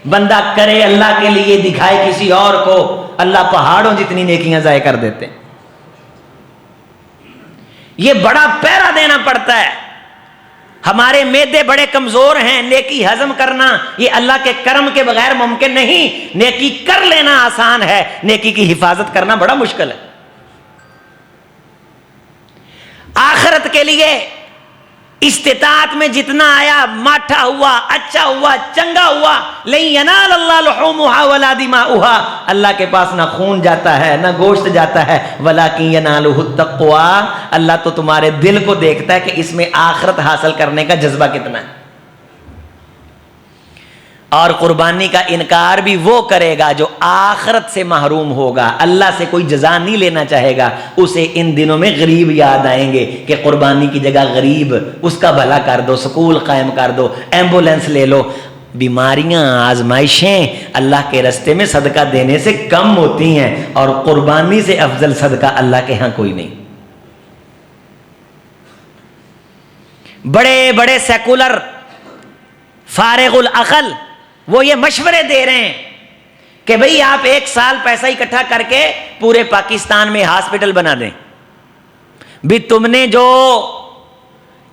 بندہ کرے اللہ کے لیے, دکھائے کسی اور کو, اللہ پہاڑوں جتنی نیکیاں ضائع کر دیتے. یہ بڑا پیرا دینا پڑتا ہے. ہمارے معدے بڑے کمزور ہیں, نیکی ہضم کرنا یہ اللہ کے کرم کے بغیر ممکن نہیں. نیکی کر لینا آسان ہے, نیکی کی حفاظت کرنا بڑا مشکل ہے. آخرت کے لیے استطاعت میں جتنا آیا, ماٹھا ہوا, اچھا ہوا, چنگا ہوا, لن ینال اللہ لحومها ولا دماؤها, اللہ کے پاس نہ خون جاتا ہے نہ گوشت جاتا ہے, ولکن ینالہ التقوی, اللہ تو تمہارے دل کو دیکھتا ہے کہ اس میں آخرت حاصل کرنے کا جذبہ کتنا ہے. اور قربانی کا انکار بھی وہ کرے گا جو آخرت سے محروم ہوگا, اللہ سے کوئی جزا نہیں لینا چاہے گا. اسے ان دنوں میں غریب یاد آئیں گے کہ قربانی کی جگہ غریب, اس کا بھلا کر دو, سکول قائم کر دو, ایمبولینس لے لو. بیماریاں, آزمائشیں اللہ کے رستے میں صدقہ دینے سے کم ہوتی ہیں, اور قربانی سے افضل صدقہ اللہ کے ہاں کوئی نہیں. بڑے بڑے سیکولر فارغ العقل وہ یہ مشورے دے رہے ہیں کہ بھئی آپ 1 سال پیسہ اکٹھا کر کے پورے پاکستان میں ہاسپٹل بنا دیں. بھی تم نے جو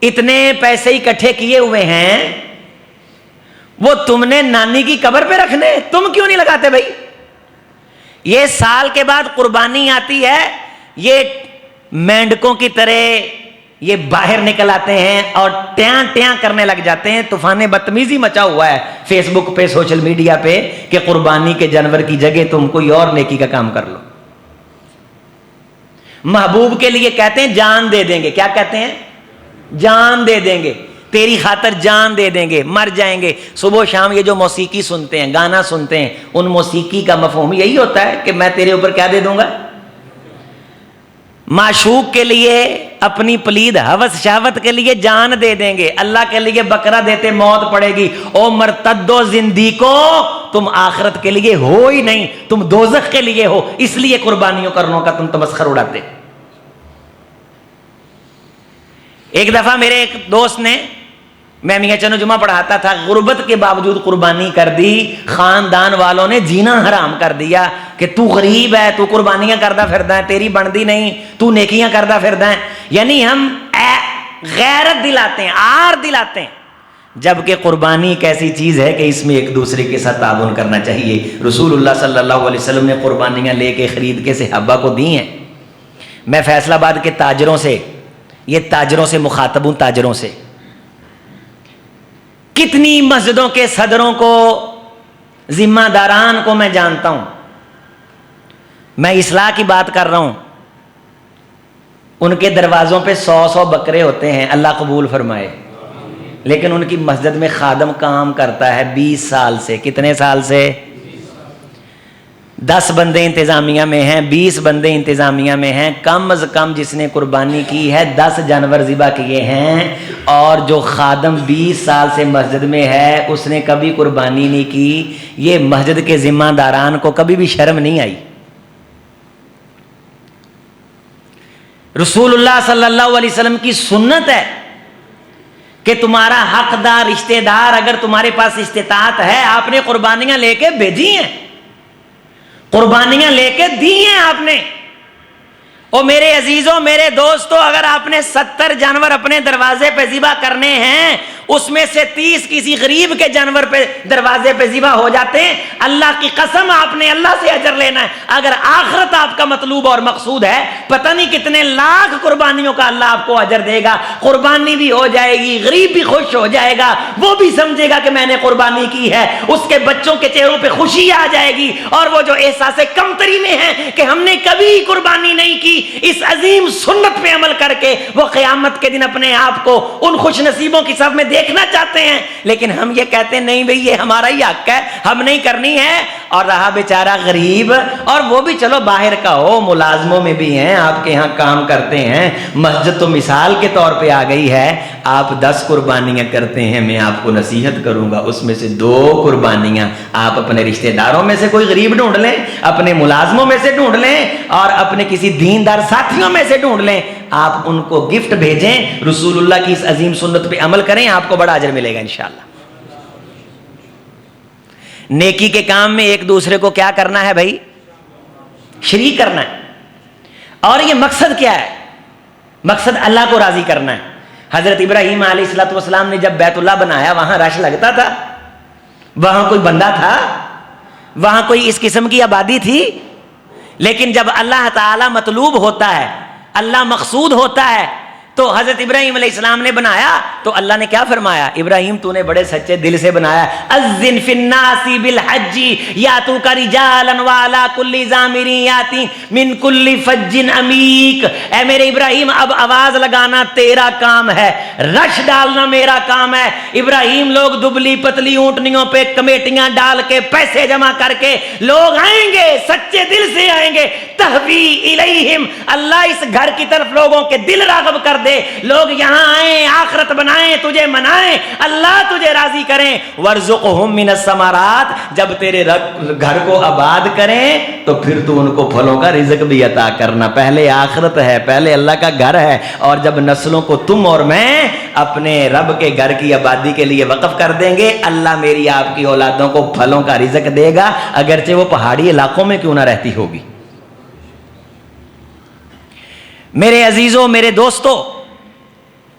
اتنے پیسے اکٹھے کیے ہوئے ہیں وہ تم نے نانی کی قبر پہ رکھنے, تم کیوں نہیں لگاتے بھائی؟ یہ سال کے بعد قربانی آتی ہے, یہ مینڈکوں کی طرح یہ باہر نکل آتے ہیں اور ٹیاں ٹیاں کرنے لگ جاتے ہیں. طوفان بدتمیزی مچا ہوا ہے فیس بک پہ, سوشل میڈیا پہ, کہ قربانی کے جانور کی جگہ تم کوئی اور نیکی کا کام کر لو. محبوب کے لیے کہتے ہیں جان دے دیں گے, کیا کہتے ہیں؟ جان دے دیں گے. تیری خاطر جان دے دیں گے، مر جائیں گے۔ صبح و شام یہ جو موسیقی سنتے ہیں، گانا سنتے ہیں، ان موسیقی کا مفہوم یہی ہوتا ہے کہ میں تیرے اوپر کیا دے دوں گا؟ معشوق کے لیے اپنی پلید ہوس شہوت کے لیے جان دے دیں گے، اللہ کے لیے بکرا دیتے موت پڑے گی۔ او مرتدو زندیقو، تم آخرت کے لیے ہو ہی نہیں، تم دوزخ کے لیے ہو، اس لیے قربانیوں کرنوں کا تم تمسخر اڑاتے۔ ایک دفعہ میرے ایک دوست نے، میں میاں چنو جمعہ پڑھاتا تھا، غربت کے باوجود قربانی کر دی، خاندان والوں نے جینا حرام کر دیا کہ تو غریب ہے، تو قربانیاں کردہ پھردا ہے، تیری بندی نہیں، تو نیکیاں کردہ پھردا ہے۔ یعنی ہم غیرت دلاتے ہیں، آر دلاتے ہیں، جبکہ قربانی ایک ایسی چیز ہے کہ اس میں ایک دوسرے کے ساتھ تعاون کرنا چاہیے۔ رسول اللہ صلی اللہ علیہ وسلم نے قربانیاں لے کے خرید کے صحابہ کو دی ہیں۔ میں فیصل آباد کے تاجروں سے، یہ تاجروں سے مخاطب ہوں، تاجروں سے، کتنی مسجدوں کے صدروں کو، ذمہ داران کو میں جانتا ہوں، میں اصلاح کی بات کر رہا ہوں، ان کے دروازوں پہ 100 بکرے ہوتے ہیں، اللہ قبول فرمائے، لیکن ان کی مسجد میں خادم کام کرتا ہے 20 سال سے۔ کتنے سال سے؟ 10 بندے انتظامیہ میں ہیں، 20 بندے انتظامیہ میں ہیں، کم از کم جس نے قربانی کی ہے 10 جانور ذبح کیے ہیں، اور جو خادم 20 سال سے مسجد میں ہے اس نے کبھی قربانی نہیں کی۔ یہ مسجد کے ذمہ داران کو کبھی بھی شرم نہیں آئی۔ رسول اللہ صلی اللہ علیہ وسلم کی سنت ہے کہ تمہارا حقدار رشتہ دار اگر تمہارے پاس استطاعت ہے، آپ نے قربانیاں لے کے بھیجی ہیں، قربانیاں لے کے دی ہیں آپ نے۔ اور میرے عزیزوں، میرے دوستوں، اگر آپ نے 70 جانور اپنے دروازے پہ ذبح کرنے ہیں، اس میں سے 30 کسی غریب کے جانور پہ دروازے پہ ذبح ہو جاتے ہیں، اللہ کی قسم آپ نے اللہ سے اجر لینا ہے۔ اگر آخرت آپ کا مطلوب اور مقصود ہے، پتہ نہیں کتنے لاکھ قربانیوں کا اللہ آپ کو اجر دے گا۔ قربانی بھی ہو جائے گی، غریب بھی خوش ہو جائے گا، وہ بھی سمجھے گا کہ میں نے قربانی کی ہے، اس کے بچوں کے چہروں پہ خوشی آ جائے گی، اور وہ جو احساس کمتری میں ہے کہ ہم نے کبھی قربانی نہیں کی، اس عظیم سنت پہ عمل کر کے وہ قیامت کے دن اپنے آپ کو ان خوش نصیبوں کی صف میں دیکھنا چاہتے ہیں۔ لیکن ہم یہ کہتے ہیں نہیں بھئی یہ ہمارا ہی حق ہے، ہم نہیں کرنی ہے، اور رہا بیچارہ غریب، اور وہ بھی چلو باہر کا ہو، ملازموں میں بھی ہیں، آپ کے ہاں کام کرتے ہیں، مسجد تو مثال کے طور پہ آ گئی ہے، آپ 10 قربانیاں کرتے ہیں، میں آپ کو نصیحت کروں گا اس میں سے 2 قربانیاں آپ اپنے رشتہ داروں میں سے کوئی غریب ڈھونڈ لیں، اپنے ملازموں میں سے ڈھونڈ لیں، اور اپنے کسی دیندار ساتھیوں میں سے ڈھونڈ لیں، آپ ان کو گفٹ بھیجیں، رسول اللہ کی اس عظیم سنت پہ عمل کریں، آپ کو بڑا اجر ملے گا انشاءاللہ۔ نیکی کے کام میں ایک دوسرے کو کیا کرنا ہے بھائی؟ شریک کرنا ہے۔ اور یہ مقصد کیا ہے؟ مقصد اللہ کو راضی کرنا ہے۔ حضرت ابراہیم علیہ السلام نے جب بیت اللہ بنایا، وہاں رش لگتا تھا؟ وہاں کوئی بندہ تھا؟ وہاں کوئی اس قسم کی آبادی تھی؟ لیکن جب اللہ تعالی مطلوب ہوتا ہے، اللہ مقصود ہوتا ہے، تو حضرت ابراہیم علیہ السلام نے بنایا تو اللہ نے کیا فرمایا؟ ابراہیم تو نے بڑے سچے دل سے بنایا، اذن فی الناس بالحج یاتوک رجالا وعلی کل ضامر یاتی من کل فج عمیق۔ اے میرے ابراہیم، اب آواز لگانا تیرا کام ہے، رش ڈالنا میرا کام ہے۔ ابراہیم، لوگ دبلی پتلی اونٹنیوں پہ کمیٹیاں ڈال کے پیسے جمع کر کے لوگ آئیں گے، سچے دل سے آئیں گے، تہوی الیہم، اللہ اس گھر کی طرف لوگوں کے دل راغب کر دے، لوگ یہاں آئیں، آخرت بنائیں، تجھے منائیں، اللہ تجھے راضی کریں۔ وارزقہم من الثمرات، جب تیرے گھر کو آباد کریں تو پھر تو ان کو پھلوں کا رزق بھی عطا کرنا۔ پہلے آخرت ہے، پہلے اللہ کا گھر ہے، اور جب نسلوں کو تم اور میں اپنے رب کے گھر کی آبادی کے لیے وقف کر دیں گے، اللہ میری آپ کی اولادوں کو پھلوں کا رزق دے گا، اگرچہ وہ پہاڑی علاقوں میں کیوں نہ رہتی ہوگی۔ میرے عزیزوں، میرے دوستو،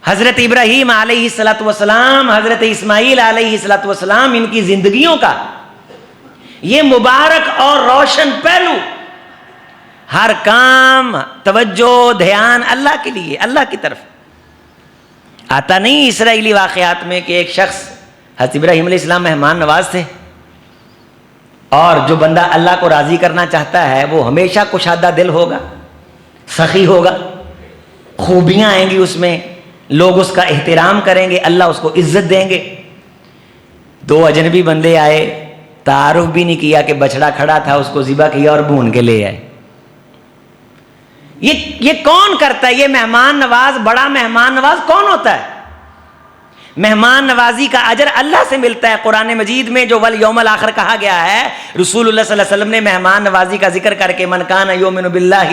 حضرت ابراہیم علیہ السلام، حضرت اسماعیل علیہ السلام، ان کی زندگیوں کا یہ مبارک اور روشن پہلو، ہر کام توجہ دھیان اللہ کے لیے، اللہ کی طرف آتا نہیں۔ اسرائیلی واقعات میں کہ ایک شخص، حضرت ابراہیم علیہ السلام مہمان نواز تھے، اور جو بندہ اللہ کو راضی کرنا چاہتا ہے وہ ہمیشہ کشادہ دل ہوگا، سخی ہوگا، خوبیاں آئیں گی اس میں، لوگ اس کا احترام کریں گے, اللہ اس کو عزت دیں گے. 2 اجنبی بندے آئے, تعارف بھی نہیں کیا کہ بچڑا کھڑا تھا, اس کو ذبح کیا اور بھون کے لے آئے. یہ کون کرتا ہے؟ یہ مہمان نواز, بڑا مہمان نواز کون ہوتا ہے؟ مہمان نوازی کا اجر اللہ سے ملتا ہے. قرآن مجید میں جو والیوم الآخر کہا گیا ہے, رسول اللہ صلی اللہ علیہ وسلم نے مہمان نوازی کا ذکر کر کے من کان یؤمن باللہ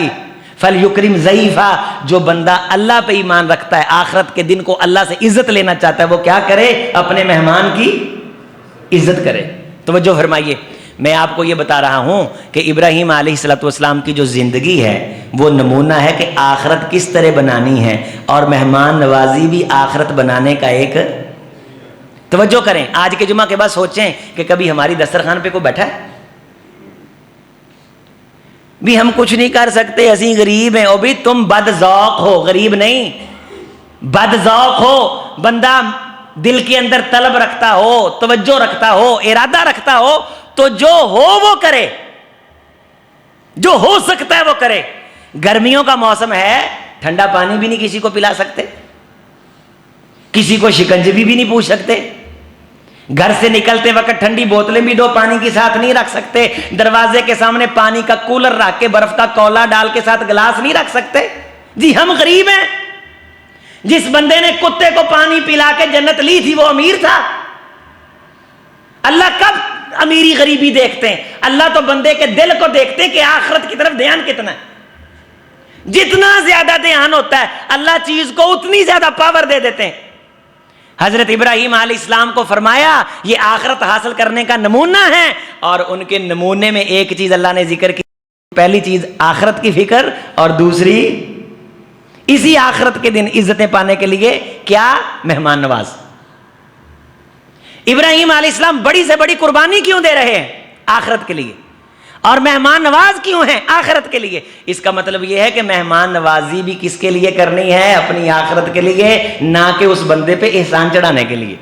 فلیکرم ضیفا, جو بندہ اللہ پہ ایمان رکھتا ہے, آخرت کے دن کو اللہ سے عزت لینا چاہتا ہے, وہ کیا کرے؟ اپنے مہمان کی عزت کرے. توجہ فرمائیے, میں آپ کو یہ بتا رہا ہوں کہ ابراہیم علیہ الصلوۃ والسلام کی جو زندگی ہے وہ نمونہ ہے کہ آخرت کس طرح بنانی ہے, اور مہمان نوازی بھی آخرت بنانے کا ایک. توجہ کریں, آج کے جمعہ کے بعد سوچیں کہ کبھی ہماری دسترخوان پہ کوئی بیٹھا ہے؟ بھی ہم کچھ نہیں کر سکتے, اسی غریب ہیں. او بھی تم بد ذوق ہو, غریب نہیں, بد ذوق ہو. بندہ دل کے اندر طلب رکھتا ہو, توجہ رکھتا ہو, ارادہ رکھتا ہو, تو جو ہو وہ کرے, جو ہو سکتا ہے وہ کرے. گرمیوں کا موسم ہے, ٹھنڈا پانی بھی نہیں کسی کو پلا سکتے, کسی کو شکنجی بھی نہیں پوچھ سکتے, گھر سے نکلتے وقت ٹھنڈی بوتلیں بھی 2 پانی کے ساتھ نہیں رکھ سکتے, دروازے کے سامنے پانی کا کولر رکھ کے برف کا کولا ڈال کے ساتھ گلاس نہیں رکھ سکتے. جی ہم غریب ہیں. جس بندے نے کتے کو پانی پلا کے جنت لی تھی وہ امیر تھا. اللہ کب امیری غریبی دیکھتے ہیں؟ اللہ تو بندے کے دل کو دیکھتے ہیں کہ آخرت کی طرف دھیان کتنا ہے. جتنا زیادہ دھیان ہوتا ہے اللہ چیز کو اتنی زیادہ پاور دے دیتے ہیں. حضرت ابراہیم علیہ السلام کو فرمایا یہ آخرت حاصل کرنے کا نمونہ ہے, اور ان کے نمونے میں ایک چیز اللہ نے ذکر کی. پہلی چیز آخرت کی فکر, اور دوسری اسی آخرت کے دن عزتیں پانے کے لیے کیا؟ مہمان نواز. ابراہیم علیہ السلام بڑی سے بڑی قربانی کیوں دے رہے ہیں؟ آخرت کے لیے. اور مہمان نواز کیوں ہیں؟ آخرت کے لیے. اس کا مطلب یہ ہے کہ مہمان نوازی بھی کس کے لیے کرنی ہے؟ اپنی آخرت کے لیے, نہ کہ اس بندے پہ احسان چڑھانے کے لیے.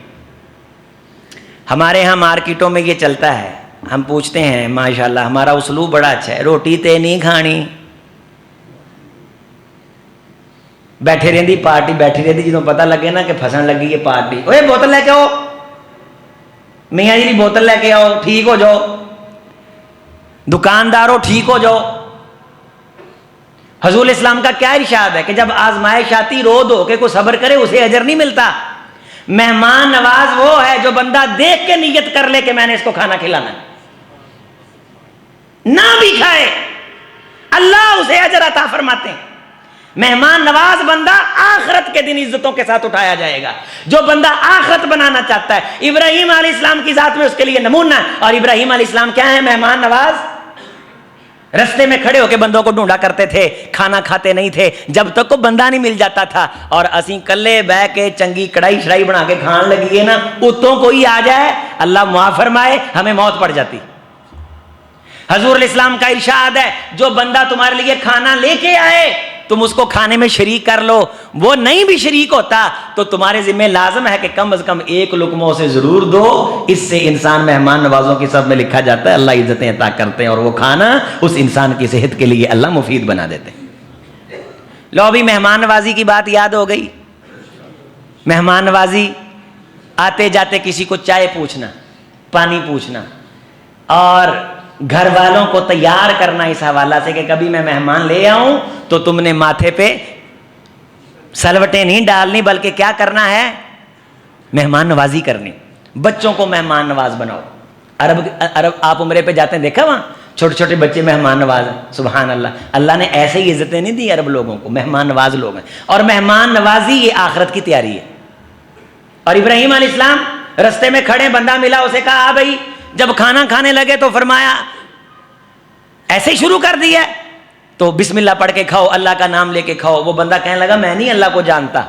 ہمارے ہاں مارکیٹوں میں یہ چلتا ہے, ہم پوچھتے ہیں ماشاءاللہ ہمارا اسلوب بڑا اچھا ہے, روٹی تے نہیں کھانی, بیٹھے رہندی پارٹی بیٹھی رہتی, جدوں پتہ لگے نا کہ پھسن لگی یہ پارٹی, اوے بوتل لے کے آؤ, میاں جی بوتل لے کے آؤ, ٹھیک ہو جاؤ, دکانداروں ٹھیک ہو جاؤ. حضور اسلام کا کیا ارشاد ہے کہ جب آزمائش آتی رو دو کہ کوئی صبر کرے اسے اجر نہیں ملتا. مہمان نواز وہ ہے جو بندہ دیکھ کے نیت کر لے کہ میں نے اس کو کھانا کھلانا ہے, نہ بھی کھائے اللہ اسے اجر عطا فرماتے ہیں. مہمان نواز بندہ آخرت کے دن عزتوں کے ساتھ اٹھایا جائے گا. جو بندہ آخرت بنانا چاہتا ہے, ابراہیم علیہ السلام کی ذات میں اس کے لیے نمونہ ہے. اور ابراہیم علیہ السلام کیا ہے؟ مہمان نواز. رستے میں کھڑے ہو کے بندوں کو ڈھونڈا کرتے تھے, کھانا کھاتے نہیں تھے جب تک کو بندہ نہیں مل جاتا تھا. اور اسی کلے بہ کے چنگی کڑائی شڑائی بنا کے کھان لگیے نا, اتوں کوئی آ جائے اللہ معاف فرمائے ہمیں موت پڑ جاتی. حضور علیہ السلام کا ارشاد ہے جو بندہ تمہارے لیے کھانا لے کے آئے تم اس کو کھانے میں شریک کر لو, وہ نہیں بھی شریک ہوتا تو تمہارے ذمہ لازم ہے کہ کم از کم 1 لقمہ سے ضرور دو. اس سے انسان مہمان نوازوں کی سب میں لکھا جاتا ہے, اللہ عزتیں عطا کرتے ہیں, اور وہ کھانا اس انسان کی صحت کے لیے اللہ مفید بنا دیتے ہیں. لو بھی مہمان نوازی کی بات یاد ہو گئی. مہمان نوازی, آتے جاتے کسی کو چائے پوچھنا, پانی پوچھنا, اور گھر والوں کو تیار کرنا اس حوالہ سے کہ کبھی میں مہمان لے آؤں تو تم نے ماتھے پہ سلوٹیں نہیں ڈالنی بلکہ کیا کرنا ہے؟ مہمان نوازی کرنی. بچوں کو مہمان نواز بناؤ. عرب آپ عمرے پہ جاتے ہیں, دیکھا وہاں چھوٹے چھوٹے بچے مہمان نواز ہیں. سبحان اللہ, اللہ نے ایسے ہی عزتیں نہیں دی عرب لوگوں کو, مہمان نواز لوگ ہیں. اور مہمان نوازی یہ آخرت کی تیاری ہے. اور ابراہیم علیہ السلام رستے میں کھڑے, بندہ ملا, اسے کہا بھائی, جب کھانا کھانے لگے تو فرمایا ایسے ہی شروع کر دیا تو بسم اللہ پڑھ کے کھاؤ, اللہ کا نام لے کے کھاؤ. وہ بندہ کہنے لگا میں نہیں اللہ کو جانتا.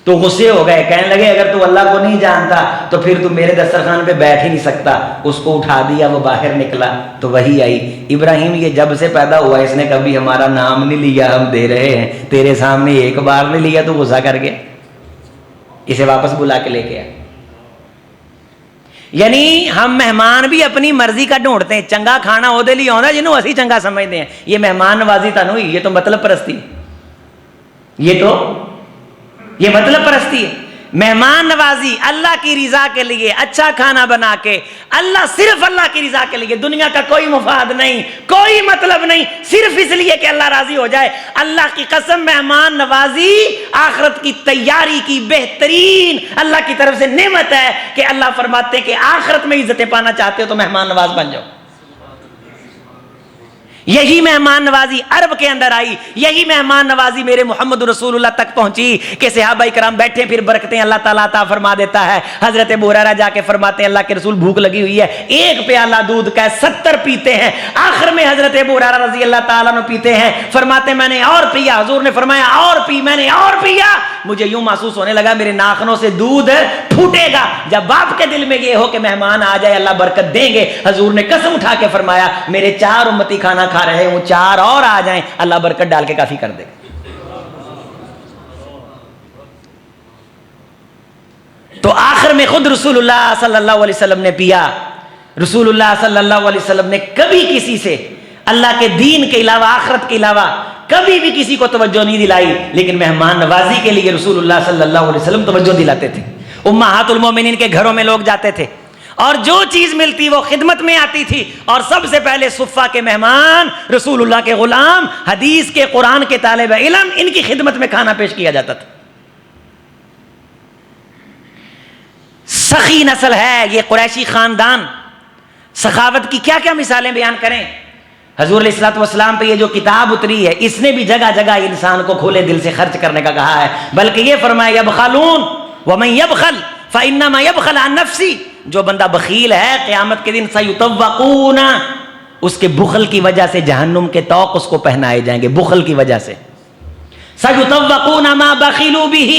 تو غصے ہو گئے, کہنے لگے اگر تو اللہ کو نہیں جانتا تو پھر تو میرے دسترخوان پہ بیٹھ ہی نہیں سکتا. اس کو اٹھا دیا, وہ باہر نکلا تو وہی آئی, ابراہیم یہ جب سے پیدا ہوا اس نے کبھی ہمارا نام نہیں لیا, ہم دے رہے ہیں تیرے سامنے ایک بار نہیں لیا تو غصہ کر گیا, اسے واپس بلا کے لے کے آیا. یعنی ہم مہمان بھی اپنی مرضی کا ڈھونڈتے ہیں. چنگا کھانا وہ لیے آتا جنہوں اسی چنگا سمجھتے ہیں. یہ مہمان نوازی تو نہیں, یہ تو مطلب پرستی, یہ تو یہ مطلب پرستی ہے. مہمان نوازی اللہ کی رضا کے لیے اچھا کھانا بنا کے, اللہ صرف اللہ کی رضا کے لیے, دنیا کا کوئی مفاد نہیں, کوئی مطلب نہیں, صرف اس لیے کہ اللہ راضی ہو جائے. اللہ کی قسم مہمان نوازی آخرت کی تیاری کی بہترین اللہ کی طرف سے نعمت ہے کہ اللہ فرماتے ہیں کہ آخرت میں عزتیں پانا چاہتے ہو تو مہمان نواز بن جاؤ. یہی مہمان نوازی عرب کے اندر آئی, یہی مہمان نوازی میرے محمد رسول اللہ تک پہنچی کہ صحابہ کرام بیٹھے پھر برکتیں اللہ تعالیٰ عطا فرما دیتا ہے. حضرت ابو ہریرہ جا کے فرماتے ہیں اللہ کے رسول بھوک لگی ہوئی ہے, ایک پیالہ دودھ کا 70 پیتے ہیں. آخر میں حضرت ابو ہریرہ رضی اللہ تعالیٰ عنہ پیتے ہیں, فرماتے میں نے اور پیا, حضور نے فرمایا اور پی, میں نے اور پیا, مجھے یوں محسوس ہونے لگا میرے ناخنوں سے دودھ پھوٹے گا. جب باپ کے دل میں یہ ہو کہ مہمان آ جائے اللہ برکت دیں گے, حضور نے قسم اٹھا کے فرمایا میرے 4 امتی کھانا کھا رہے ہوں, 4 اور آ جائیں اللہ برکت ڈال کے کافی کر دے گا. تو آخر میں خود رسول اللہ صلی اللہ علیہ وسلم نے پیا. رسول اللہ صلی اللہ علیہ وسلم نے کبھی کسی سے اللہ کے دین کے علاوہ آخرت کے علاوہ کبھی بھی کسی کو توجہ نہیں دلائی, لیکن مہمان نوازی کے لیے رسول اللہ صلی اللہ علیہ وسلم توجہ دلاتے تھے. امہات المومنین کے گھروں میں لوگ جاتے تھے اور جو چیز ملتی وہ خدمت میں آتی تھی, اور سب سے پہلے صفہ کے مہمان, رسول اللہ کے غلام, حدیث کے قرآن کے طالب علم, ان کی خدمت میں کھانا پیش کیا جاتا تھا. سخی نسل ہے یہ قریشی خاندان. سخاوت کی کیا کیا مثالیں بیان کریں. حضور علیہ الصلوۃ والسلام پہ یہ جو کتاب اتری ہے اس نے بھی جگہ جگہ انسان کو کھلے دل سے خرچ کرنے کا کہا ہے, بلکہ یہ فرمایا یبخلون ومن یبخل فانما یبخل عن نفسی, جو بندہ بخیل ہے قیامت کے دن سیطوقون, اس کے بخل کی وجہ سے جہنم کے طوق اس کو پہنائے جائیں گے. بخل کی وجہ سے سیطوقون ما بخلوا به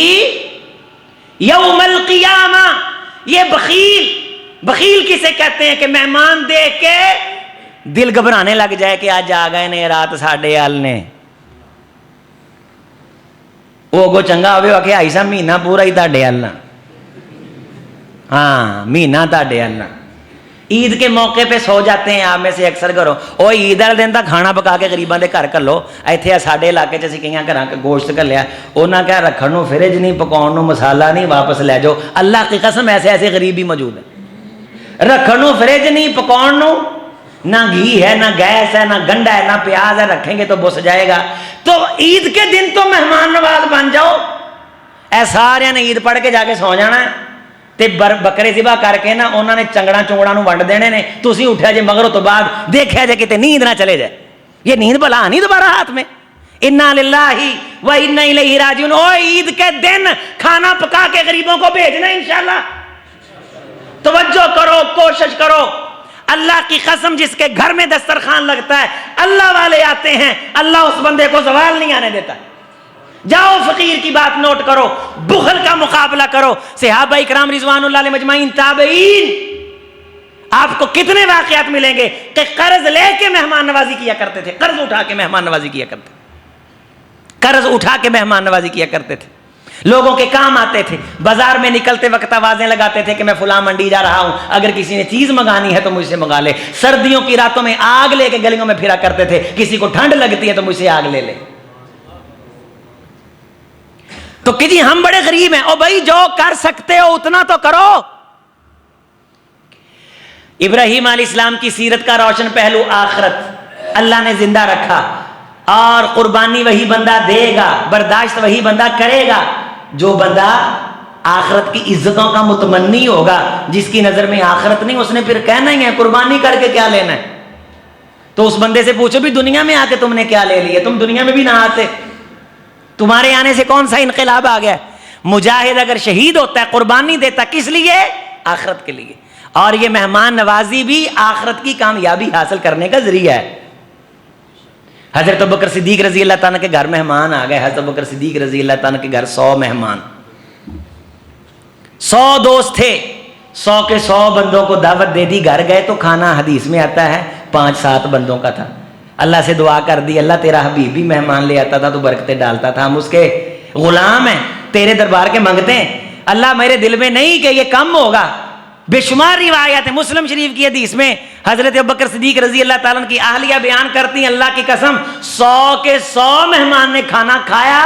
یوم القیامہ. یہ بخیل کسے کہتے ہیں کہ مہمان دیکھ کے دل گھبرانے لگ جائے کہ آج آ گئے نے رات ساڈے آل نے, وہ گو چنگا ہوئے کہ آئی سا مہینہ پورا ہی تاڈے آل نا, ہاں مہینہ تاڈے آل نا. عید کے موقع پہ سو جاتے ہیں آپ میں سے اکثر گھروں, وہ عید والے دن تک کھانا پکا کے غریباں دے گھر کر لو. ایتھے ساڈے علاقے 'چ اسی کئی گھراں گوشت کر لیا, انہاں کہا رکھن نو فریج نہیں, پکاؤن نو مسالہ نہیں, واپس لے جاؤ. اللہ کی قسم ایسے ایسے غریب بھی موجود ہیں, رکھن نو فریج نہیں, پکاؤن نو نہ گھی ہے, نہ گیس ہے, نہ گنڈا ہے, نہ پیاز ہے, رکھیں گے تو بس جائے گا. تو عید کے دن تو مہمان نواز بن جاؤ. اے سارے نے عید پڑھ کے جا کے سو جانا ہے تے بکرے ذبح کر کے نا انہوں نے چنگڑا چونگڑا نو ونڈ دینے نے. تسی اٹھا جے مغرب تو بعد دیکھا جے کتے نیند نہ چلے جائے, یہ نیند بلا نہیں دوبارہ ہاتھ میں. انا للہ و انا الیہ راجعون. او عید کے دن کھانا پکا کے غریبوں کو بھیجنا انشاءاللہ. توجہ کرو, کوشش کرو. اللہ کی قسم جس کے گھر میں دسترخوان لگتا ہے اللہ والے آتے ہیں, اللہ اس بندے کو زوال نہیں آنے دیتا. جاؤ فقیر کی بات نوٹ کرو, بخل کا مقابلہ کرو. صحابہ کرام رضوان اللہ علیہ مجمعین, تابعین, آپ کو کتنے واقعات ملیں گے کہ قرض لے کے مہمان نوازی کیا کرتے تھے, قرض اٹھا کے مہمان نوازی کیا کرتے تھے, قرض اٹھا کے مہمان نوازی کیا کرتے تھے. لوگوں کے کام آتے تھے, بازار میں نکلتے وقت آوازیں لگاتے تھے کہ میں فلاں منڈی جا رہا ہوں, اگر کسی نے چیز منگانی ہے تو مجھ سے منگا لے. سردیوں کی راتوں میں آگ لے کے گلیوں میں پھرا کرتے تھے, کسی کو ٹھنڈ لگتی ہے تو مجھ سے آگ لے لے. تو کہ جی ہم بڑے غریب ہیں, او بھائی جو کر سکتے ہو اتنا تو کرو. ابراہیم علیہ السلام کی سیرت کا روشن پہلو آخرت, اللہ نے زندہ رکھا, اور قربانی وہی بندہ دے گا, برداشت وہی بندہ کرے گا جو بندہ آخرت کی عزتوں کا متمنی ہوگا. جس کی نظر میں آخرت نہیں, اس نے پھر کہنا ہی ہے قربانی کر کے کیا لینا ہے. تو اس بندے سے پوچھو بھی دنیا میں آ کے تم نے کیا لے لیا, تم دنیا میں بھی نہ آتے, تمہارے آنے سے کون سا انقلاب آ گیا. مجاہد اگر شہید ہوتا ہے قربانی دیتا, کس لیے؟ آخرت کے لیے. اور یہ مہمان نوازی بھی آخرت کی کامیابی حاصل کرنے کا ذریعہ ہے. حضرت ابوبکر صدیق رضی اللہ تعالیٰ کے گھر مہمان آ گئے. حضرت ابوبکر صدیق رضی اللہ تعالیٰ کے گھر 100 مہمان, 100 دوست تھے, 100 کے 100 بندوں کو دعوت دے دی. گھر گئے تو کھانا حدیث میں آتا ہے 5-7 بندوں کا تھا. اللہ سے دعا کر دی, اللہ تیرا حبیب بھی مہمان لے آتا تھا تو برکتیں ڈالتا تھا, ہم اس کے غلام ہیں, تیرے دربار کے منگتے ہیں. اللہ میرے دل میں نہیں کہ یہ کم ہوگا. بے شمار روایات ہیں. مسلم شریف کی حدیث میں حضرت ابوبکر صدیق رضی اللہ تعالیٰ کی اہلیہ بیان کرتی ہیں, اللہ کی قسم 100 کے 100 مہمان نے کھانا کھایا,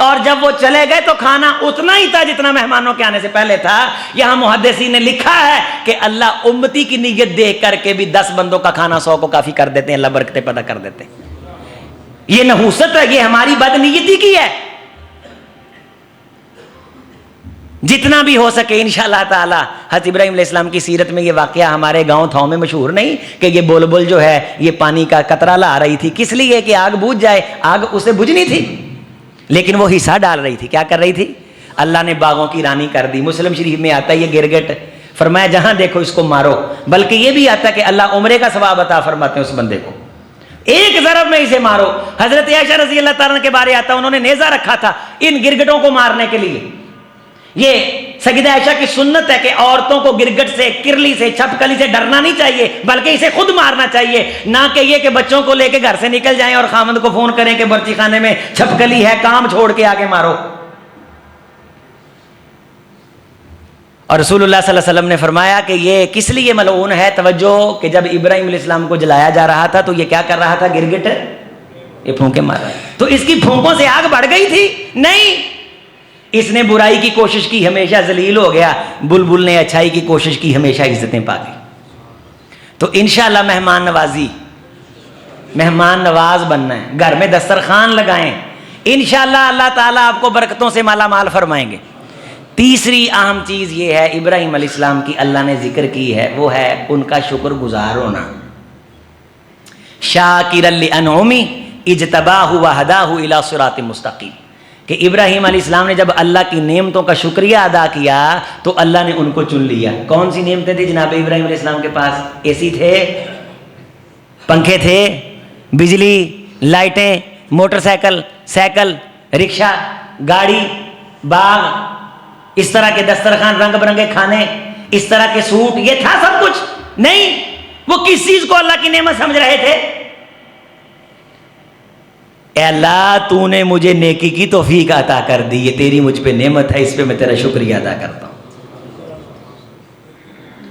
اور جب وہ چلے گئے تو کھانا اتنا ہی تھا جتنا مہمانوں کے آنے سے پہلے تھا. یہاں محدثین نے لکھا ہے کہ اللہ امتی کی نیت دیکھ کر کے بھی 10 بندوں کا کھانا 100 کو کافی کر دیتے ہیں, اللہ برکتیں پیدا کر دیتے ہیں. یہ نحوست ہے, یہ ہماری بدنیتی کی ہے. جتنا بھی ہو سکے انشاءاللہ تعالی. حضرت ابراہیم علیہ السلام کی سیرت میں یہ واقعہ ہمارے گاؤں تھاؤں میں مشہور نہیں کہ یہ بلبل جو ہے یہ پانی کا قطرہ لا رہی تھی, کس لیے کہ آگ بجھ جائے. آگ اسے بجھنی تھی لیکن وہ حصہ ڈال رہی تھی. کیا کر رہی تھی؟ اللہ نے باغوں کی رانی کر دی. مسلم شریف میں آتا ہے یہ گرگٹ, فرمایا جہاں دیکھو اس کو مارو. بلکہ یہ بھی آتا ہے کہ اللہ عمرے کا ثواب عطا فرماتے ہیں اس بندے کو, ایک ضرب میں اسے مارو. حضرت عائشہ رضی اللہ تعالیٰ کے بارے آتا ہے انہوں نے نیزہ رکھا تھا ان گرگٹوں کو مارنے کے لیے. یہ سیدہ عائشہ کی سنت ہے کہ عورتوں کو گرگٹ سے, کرلی سے, چھپکلی سے ڈرنا نہیں چاہیے بلکہ اسے خود مارنا چاہیے. نہ کہ یہ کہ بچوں کو لے کے گھر سے نکل جائیں اور خامند کو فون کریں کہ برچی خانے میں چھپکلی ہے, کام چھوڑ کے آگے مارو. اور رسول اللہ صلی اللہ علیہ وسلم نے فرمایا کہ یہ کس لیے ملعون ہے. توجہ کہ جب ابراہیم علیہ السلام کو جلایا جا رہا تھا تو یہ کیا کر رہا تھا؟ گرگٹ یہ پھونکے مار رہا ہے. تو اس کی پھونکوں سے آگ بڑھ گئی تھی؟ نہیں, اس نے برائی کی کوشش کی ہمیشہ ذلیل ہو گیا, بلبل نے اچھائی کی کوشش کی ہمیشہ عزتیں پا گئی. تو انشاءاللہ مہمان نوازی, مہمان نواز بننا ہے, گھر میں دسترخوان لگائیں, انشاءاللہ اللہ تعالیٰ آپ کو برکتوں سے مالا مال فرمائیں گے. تیسری اہم چیز یہ ہے ابراہیم علیہ السلام کی اللہ نے ذکر کی ہے, وہ ہے ان کا شکر گزار ہونا. شاکرا لانعمہ اجتباہ وہداہ الی صراط مستقیم, کہ ابراہیم علیہ السلام نے جب اللہ کی نعمتوں کا شکریہ ادا کیا تو اللہ نے ان کو چن لیا. کون سی نعمتیں تھیں جناب ابراہیم علیہ السلام کے پاس؟ اے سی تھے, پنکھے تھے, بجلی, لائٹیں, موٹر سائیکل, سائیکل, رکشہ, گاڑی, باغ, اس طرح کے دسترخوان, رنگ برنگے کھانے, اس طرح کے سوٹ, یہ تھا سب کچھ؟ نہیں. وہ کس چیز کو اللہ کی نعمت سمجھ رہے تھے؟ اے اللہ تو نے مجھے نیکی کی توفیق عطا کر دی, یہ تیری مجھ پہ نعمت ہے, اس پہ میں تیرا شکریہ ادا کرتا ہوں.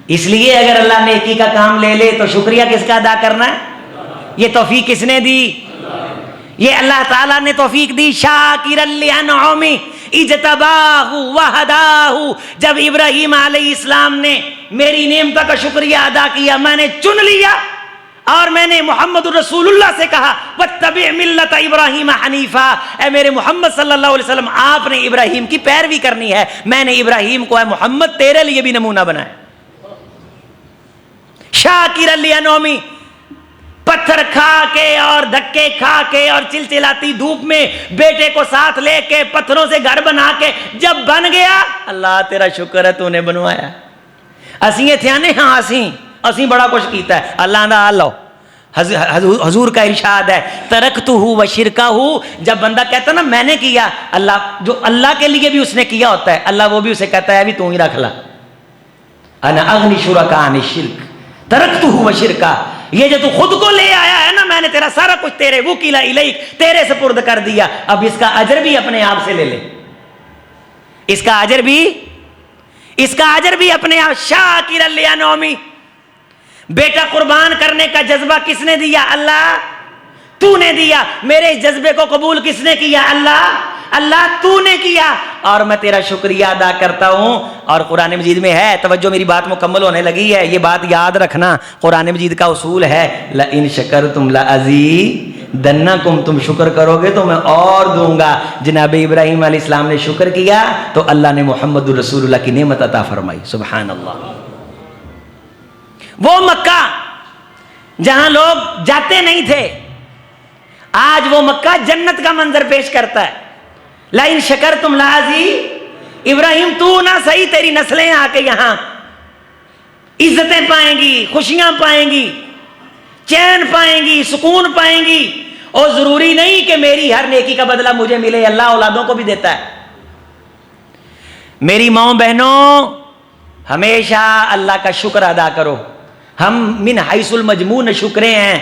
اس لیے اگر اللہ نیکی کا کام لے لے تو شکریہ کس کا ادا کرنا ہے؟ یہ توفیق کس نے دی؟ یہ اللہ تعالیٰ نے توفیق دی. شاکرا لانعمہ اجتباہ وہداہ, جب ابراہیم علیہ السلام نے میری نعمتوں کا شکریہ ادا کیا, میں نے چن لیا اور میں نے محمد رسول اللہ سے کہا واتبع ملت ابراہیم حنیفا, اے میرے محمد صلی اللہ علیہ وسلم آپ نے ابراہیم کی پیروی کرنی ہے. میں نے ابراہیم کو اے محمد تیرے لیے بھی نمونہ بنایا. شاکرا لانعمہ, پتھر کھا کے اور دھکے کھا کے اور چلچلاتی دھوپ میں بیٹے کو ساتھ لے کے پتھروں سے گھر بنا کے جب بن گیا, اللہ تیرا شکر ہے تو نے بنوایا. اسیں تھے نے, ہاں اسیں بڑا کچھ کیتا ہے. اللہ دا لو حضور کا ارشاد ہے ترکتہ وشرکہ, جب بندہ کہتا نا میں نے کیا, اللہ جو اللہ کے لیے بھی اس نے کیا ہوتا ہے, اللہ وہ بھی اسے کہتا ہے ابھی تو ہی رکھ لا. انا اغنی شرکاء عن الشرک ترکتہ وشرکہ, یہ جو تو خود کو لے آیا ہے نا, میں نے تیرا سارا کچھ تیرے وکیل الیک تیرے سپرد کر دیا, اب اس کا اجر بھی اپنے آپ سے لے لے, اس کا اجر بھی اپنے آپ. شاکرا لانعمہ, بیٹا قربان کرنے کا جذبہ کس نے دیا؟ اللہ, تو نے دیا. میرے اس جذبے کو قبول کس نے کیا؟ اللہ تو نے کیا, اور میں تیرا شکریہ ادا کرتا ہوں. اور قرآن مجید میں ہے, توجہ میری بات مکمل ہونے لگی ہے, یہ بات یاد رکھنا, قرآن مجید کا اصول ہے لئن شکرتم لأزیدنکم, تم شکر کرو گے تو میں اور دوں گا. جناب ابراہیم علیہ السلام نے شکر کیا تو اللہ نے محمد رسول اللہ کی نعمت عطا فرمائی. سبحان اللہ. وہ مکہ جہاں لوگ جاتے نہیں تھے, آج وہ مکہ جنت کا منظر پیش کرتا ہے. لئن شکرتم لأزیدنکم, ابراہیم تو نہ صحیح, تیری نسلیں آ کے یہاں عزتیں پائیں گی, خوشیاں پائیں گی, چین پائیں گی, سکون پائیں گی. اور ضروری نہیں کہ میری ہر نیکی کا بدلہ مجھے ملے, اللہ اولادوں کو بھی دیتا ہے. میری ماں بہنوں, ہمیشہ اللہ کا شکر ادا کرو. ہم من حیث المجموع شکرے ہیں,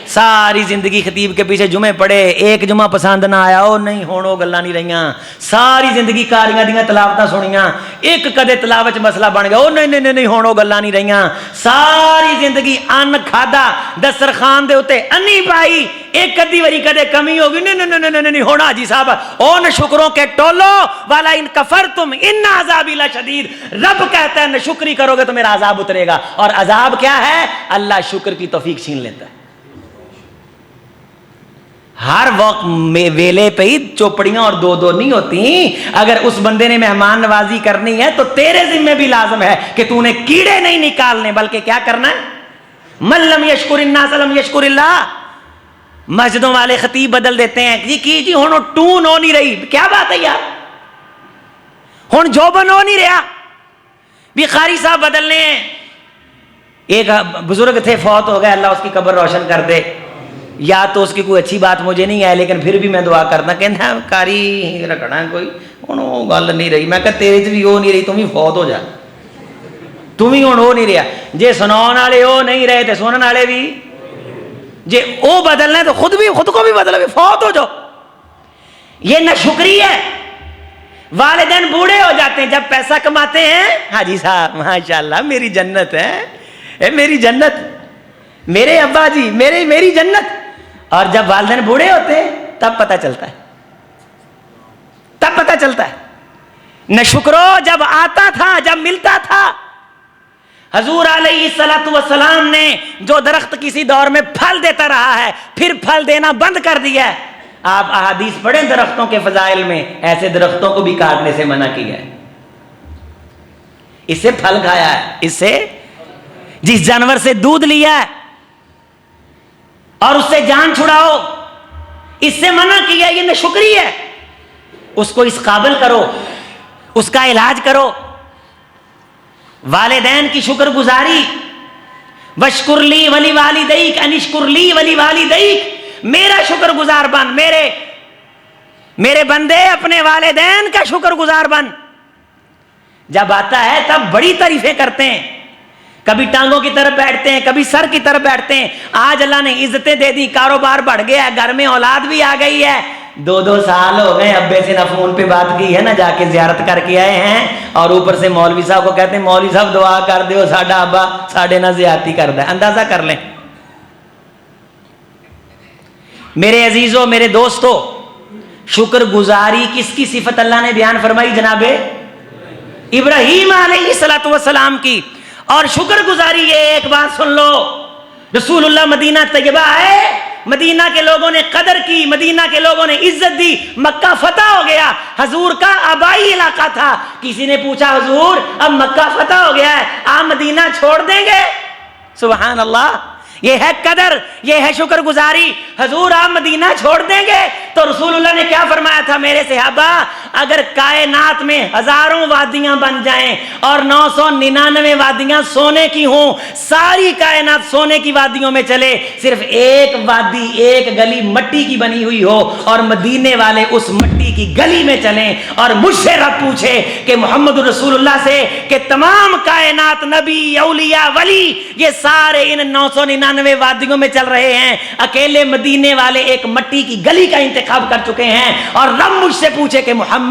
ساری زندگی خطیب کے پیچھے جمعے پڑھے, ایک جمعہ پسند نہ آیا, او نہیں ہن او گلاں نہیں رہیاں. ساری زندگی کاریاں دیاں تلاوتاں سنیاں, ایک کدے تلاوت مسئلہ بن گیا, او نہیں ہن او گلاں نہیں رہیاں. ساری زندگی ان کھادا, دسترخوان دے اوتے انی پائی, ایک کدی واری کدے کمی ہو گئی, نہیں ہن حاجی صاحب اون شکروں کے ٹولو والا ان کفرتم ان عذابی لشدید. رب کہتا ہے ناشکری کرو گے تو میرا عذاب اترے گا, اور عذاب کیا ہے؟ اللہ شکر کی توفیق چھین لیتا ہے. ہر وقت ویلے پہ ہی چوپڑیاں اور دو نہیں ہوتی. اگر اس بندے نے مہمان نوازی کرنی ہے تو تیرے ذمہ بھی لازم ہے کہ تو نے کیڑے نہیں نکالنے, بلکہ کیا کرنا ہے؟ من لم یشکر الناس لم یشکر اللہ. مسجدوں والے خطیب بدل دیتے ہیں جی ہن ٹون ہو نہیں رہی. کیا بات ہے یار, ہن جوبن ہو نہیں رہا, بھی قاری صاحب بدلنے ہیں. ایک بزرگ تھے, فوت ہو گئے, اللہ اس کی قبر روشن کر دے. یا تو اس کی کوئی اچھی بات مجھے نہیں ہے, لیکن پھر بھی میں دعا کرتا, کہنا کاری رکھنا کوئی ہن وہ گل نہیں رہی. میں کہ تیرے چ بھی وہ نہیں رہی, تم بھی فوت ہو جا, تم بھی ہن وہ نہیں رہا. جے سناؤن والے وہ نہیں رہے تو سنن والے بھی, جے وہ بدلنا ہے تو خود کو بھی بدلو, بھی فوت ہو جاؤ. یہ ناشکری ہے. والدین بوڑھے ہو جاتے ہیں, جب پیسہ کماتے ہیں, حاجی صاحب ماشاءاللہ میری جنت ہے, میری جنت, میرے ابا جی میری جنت. اور جب والدین بوڑھے ہوتے ہیں تب پتہ چلتا ہے. ناشکرو جب آتا تھا, جب ملتا تھا. حضور علیہ الصلوۃ والسلام نے جو درخت کسی دور میں پھل دیتا رہا ہے, پھر پھل دینا بند کر دیا ہے. آپ احادیث پڑھیں درختوں کے فضائل میں, ایسے درختوں کو بھی کاٹنے سے منع کیا ہے. اس سے پھل کھایا ہے, اس سے جس جانور سے دودھ لیا ہے اور اس سے جان چھڑاؤ, اس سے منع کیا. یہ ناشکری ہے. اس کو اس قابل کرو, اس کا علاج کرو. والدین کی شکر گزاری, وشکر لی ولی والدیک انشکر لی ولی والدیک, میرا شکر گزار بن, میرے بندے اپنے والدین کا شکر گزار بن. جب آتا ہے تب بڑی تعریفیں کرتے ہیں, کبھی ٹانگوں کی طرف بیٹھتے ہیں, کبھی سر کی طرف بیٹھتے ہیں. آج اللہ نے عزتیں دے دی, کاروبار بڑھ گیا ہے, گھر میں اولاد بھی آ گئی ہے. 2 سال ہو گئے ابے سے نہ فون پہ بات کی ہے, نہ جا کے زیارت کر کے آئے ہیں, اور اوپر سے مولوی صاحب کو کہتے ہیں مولوی صاحب دعا کر دیو ساڈا ابا ساڈے نہ زیادتی کردا ہے. اندازہ کر لیں میرے عزیزوں, میرے دوستو, شکر گزاری کس کی صفت اللہ نے بیان فرمائی؟ جناب ابراہیم علیہ الصلوۃ والسلام کی. اور شکر گزاری یہ ایک بات سن لو, رسول اللہ مدینہ طیبہ آئے, مدینہ کے لوگوں نے قدر کی, مدینہ کے لوگوں نے عزت دی, مکہ فتح ہو گیا. حضور کا آبائی علاقہ تھا. کسی نے پوچھا حضور اب مکہ فتح ہو گیا ہے, آپ مدینہ چھوڑ دیں گے؟ سبحان اللہ, یہ ہے قدر, یہ ہے شکر گزاری. حضور آپ مدینہ چھوڑ دیں گے؟ تو رسول اللہ نے کیا فرمایا تھا؟ میرے صحابہ, اگر کائنات میں ہزاروں وادیاں بن جائیں اور 999 وادیاں سونے کی ہوں, ساری کائنات سونے کی وادیوں میں چلے, صرف ایک وادی, ایک گلی مٹی کی بنی ہوئی ہو, اور مدینے والے اس مٹی کی گلی میں چلیں, اور مجھ سے رب پوچھے کہ محمد رسول اللہ سے کہ تمام کائنات نبی اولیاء ولی یہ سارے ان 999 وادیوں میں چل رہے ہیں, اکیلے مدینے والے ایک مٹی کی گلی کا انتخاب کر چکے ہیں, اور رب مجھ سے پوچھے کہ محمد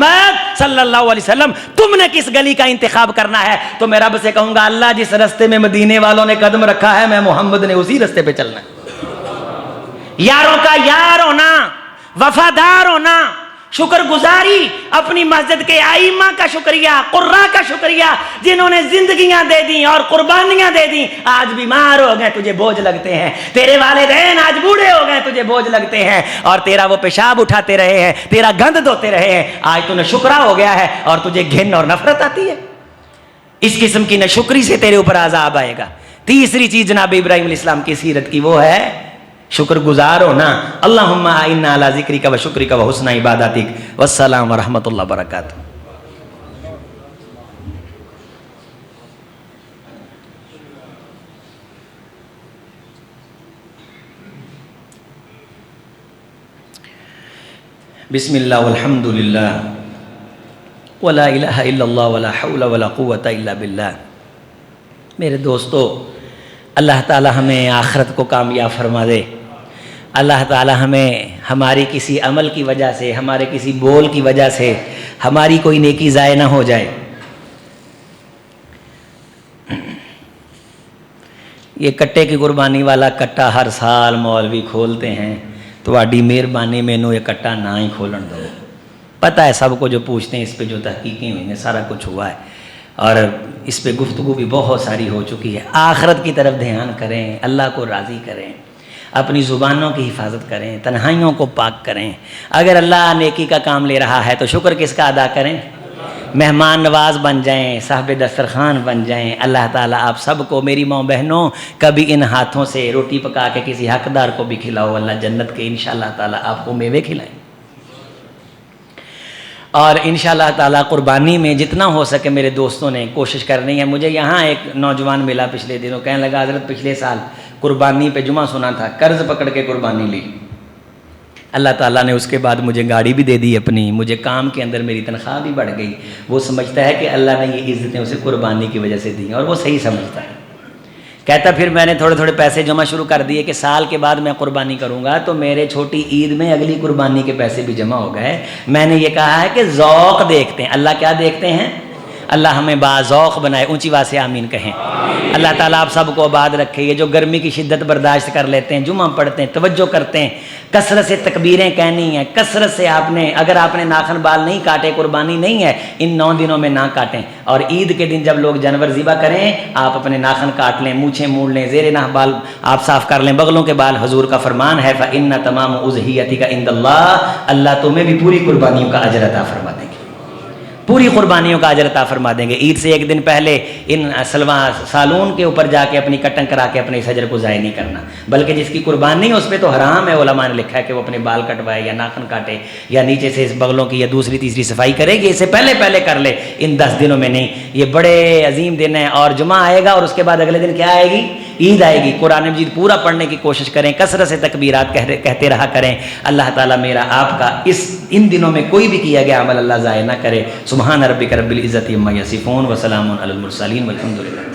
صلی اللہ علیہ وسلم تم نے کس گلی کا انتخاب کرنا ہے, تو میں رب سے کہوں گا اللہ جس رستے میں مدینے والوں نے قدم رکھا ہے, میں محمد نے اسی رستے پہ چلنا ہے. یاروں کا یار ہونا, وفادار ہونا, شکر گزاری, اپنی مسجد کے ائمہ کا شکریہ, قراء کا شکریہ, جنہوں نے زندگیاں دے دیں اور قربانیاں دے دیں. آج بیمار ہو گئے تجھے بوجھ لگتے ہیں, تیرے والدین آج بوڑھے ہو گئے تجھے بوجھ لگتے ہیں, اور تیرا وہ پیشاب اٹھاتے رہے ہیں, تیرا گند دھوتے رہے ہیں, آج تو ناشکرا ہو گیا ہے اور تجھے گھن اور نفرت آتی ہے. اس قسم کی ناشکری سے تیرے اوپر عذاب آئے گا. تیسری چیز جناب ابراہیم علیہ السلام کی سیرت کی وہ ہے شکر گزار ہونا. اللہم اعنا علی ذکرک و شکرک و حسن عبادتک. والسلام ورحمۃ اللہ وبرکاتہ. بسم اللہ والحمد للہ ولا الہ الا اللہ ولا حول ولا قوة الا باللہ. میرے دوستو, اللہ تعالی ہمیں آخرت کو کامیاب فرما دے. اللہ تعالی ہمیں ہماری کسی عمل کی وجہ سے، ہمارے کسی بول کی وجہ سے ہماری کوئی نیکی ضائع نہ ہو جائے۔ یہ کٹے کی قربانی والا کٹا ہر سال مولوی کھولتے ہیں، تواڈی مہربانی مینوں یہ کٹا نہ ہی کھولن دو۔ پتہ ہے سب کو جو پوچھتے ہیں اس پہ جو تحقیقیں ہوئی ہیں سارا کچھ ہوا ہے، اور اس پہ گفتگو بھی بہت ساری ہو چکی ہے۔ آخرت کی طرف دھیان کریں، اللہ کو راضی کریں، اپنی زبانوں کی حفاظت کریں، تنہائیوں کو پاک کریں۔ اگر اللہ نیکی کا کام لے رہا ہے تو شکر کس کا ادا کریں؟ مہمان نواز بن جائیں، صاحب دسترخوان بن جائیں۔ اللہ تعالیٰ آپ سب کو، میری ماں بہنوں، کبھی ان ہاتھوں سے روٹی پکا کے کسی حقدار کو بھی کھلاؤ، اللہ جنت کے انشاءاللہ تعالیٰ آپ کو میوے کھلائیں۔ اور انشاءاللہ تعالیٰ قربانی میں جتنا ہو سکے میرے دوستوں نے کوشش کرنی ہے۔ مجھے یہاں ایک نوجوان ملا پچھلے دنوں، کہنے لگا حضرت پچھلے سال قربانی پہ جمعہ سنا تھا، قرض پکڑ کے قربانی لی، اللہ تعالیٰ نے اس کے بعد مجھے گاڑی بھی دے دی اپنی، مجھے کام کے اندر میری تنخواہ بھی بڑھ گئی۔ وہ سمجھتا ہے کہ اللہ نے یہ عزتیں اسے قربانی کی وجہ سے دی ہیں، اور وہ صحیح سمجھتا ہے۔ کہتا پھر میں نے تھوڑے تھوڑے پیسے جمع شروع کر دیے کہ سال کے بعد میں قربانی کروں گا، تو میرے چھوٹی عید میں اگلی قربانی کے پیسے بھی جمع ہو گئے۔ میں نے یہ کہا ہے کہ ذوق دیکھتے ہیں، اللہ کیا دیکھتے ہیں؟ اللہ ہمیں باذوق بنائے، اونچی آواز سے آمین کہیں۔ اللہ تعالیٰ آپ سب کو آباد رکھے۔ یہ جو گرمی کی شدت برداشت کر لیتے ہیں، جمعہ پڑھتے ہیں، توجہ کرتے ہیں، کثرت سے تکبیریں کہنی ہیں، کثرت سے اگر آپ نے ناخن بال نہیں کاٹے، قربانی نہیں ہے، ان 9 دنوں میں نہ کاٹیں۔ اور عید کے دن جب لوگ جانور ذبح کریں، آپ اپنے ناخن کاٹ لیں، مونچھیں موڑ لیں، زیر ناح بال آپ صاف کر لیں، بغلوں کے بال۔ حضور کا فرمان ہے فَإِنَّ تَمَامُ أُضْحِيَتِكَ عِندَ اللَّهِ، اللہ تمہیں بھی پوری قربانیوں کا اجر عطا فرما دیں گے، پوری قربانیوں کا اجر عطا فرما دیں گے۔ عید سے ایک دن پہلے ان سالون کے اوپر جا کے اپنی کٹنگ کرا کے اپنے اس اجر کو ضائع نہیں کرنا، بلکہ جس کی قربانی ہے اس پہ تو حرام ہے، علماء نے لکھا ہے کہ وہ اپنے بال کٹوائے یا ناخن کاٹے یا نیچے سے اس بغلوں کی یا دوسری تیسری صفائی کرے گی، اس سے پہلے کر لے، ان 10 دنوں میں نہیں۔ یہ بڑے عظیم دن ہیں، اور جمعہ آئے گا اور اس کے بعد اگلے دن کیا آئے گی؟ عید آئے گی۔ قرآن مجید پورا پڑھنے کی کوشش کریں، کثرت سے تکبیرات کہتے رہا کریں۔ اللہ تعالیٰ میرا آپ کا ان دنوں میں کوئی بھی کیا گیا عمل اللہ ضائع نہ کرے۔ سبحان ربک رب العزت عما یصفون وسلام علی المرسلین والحمد للہ۔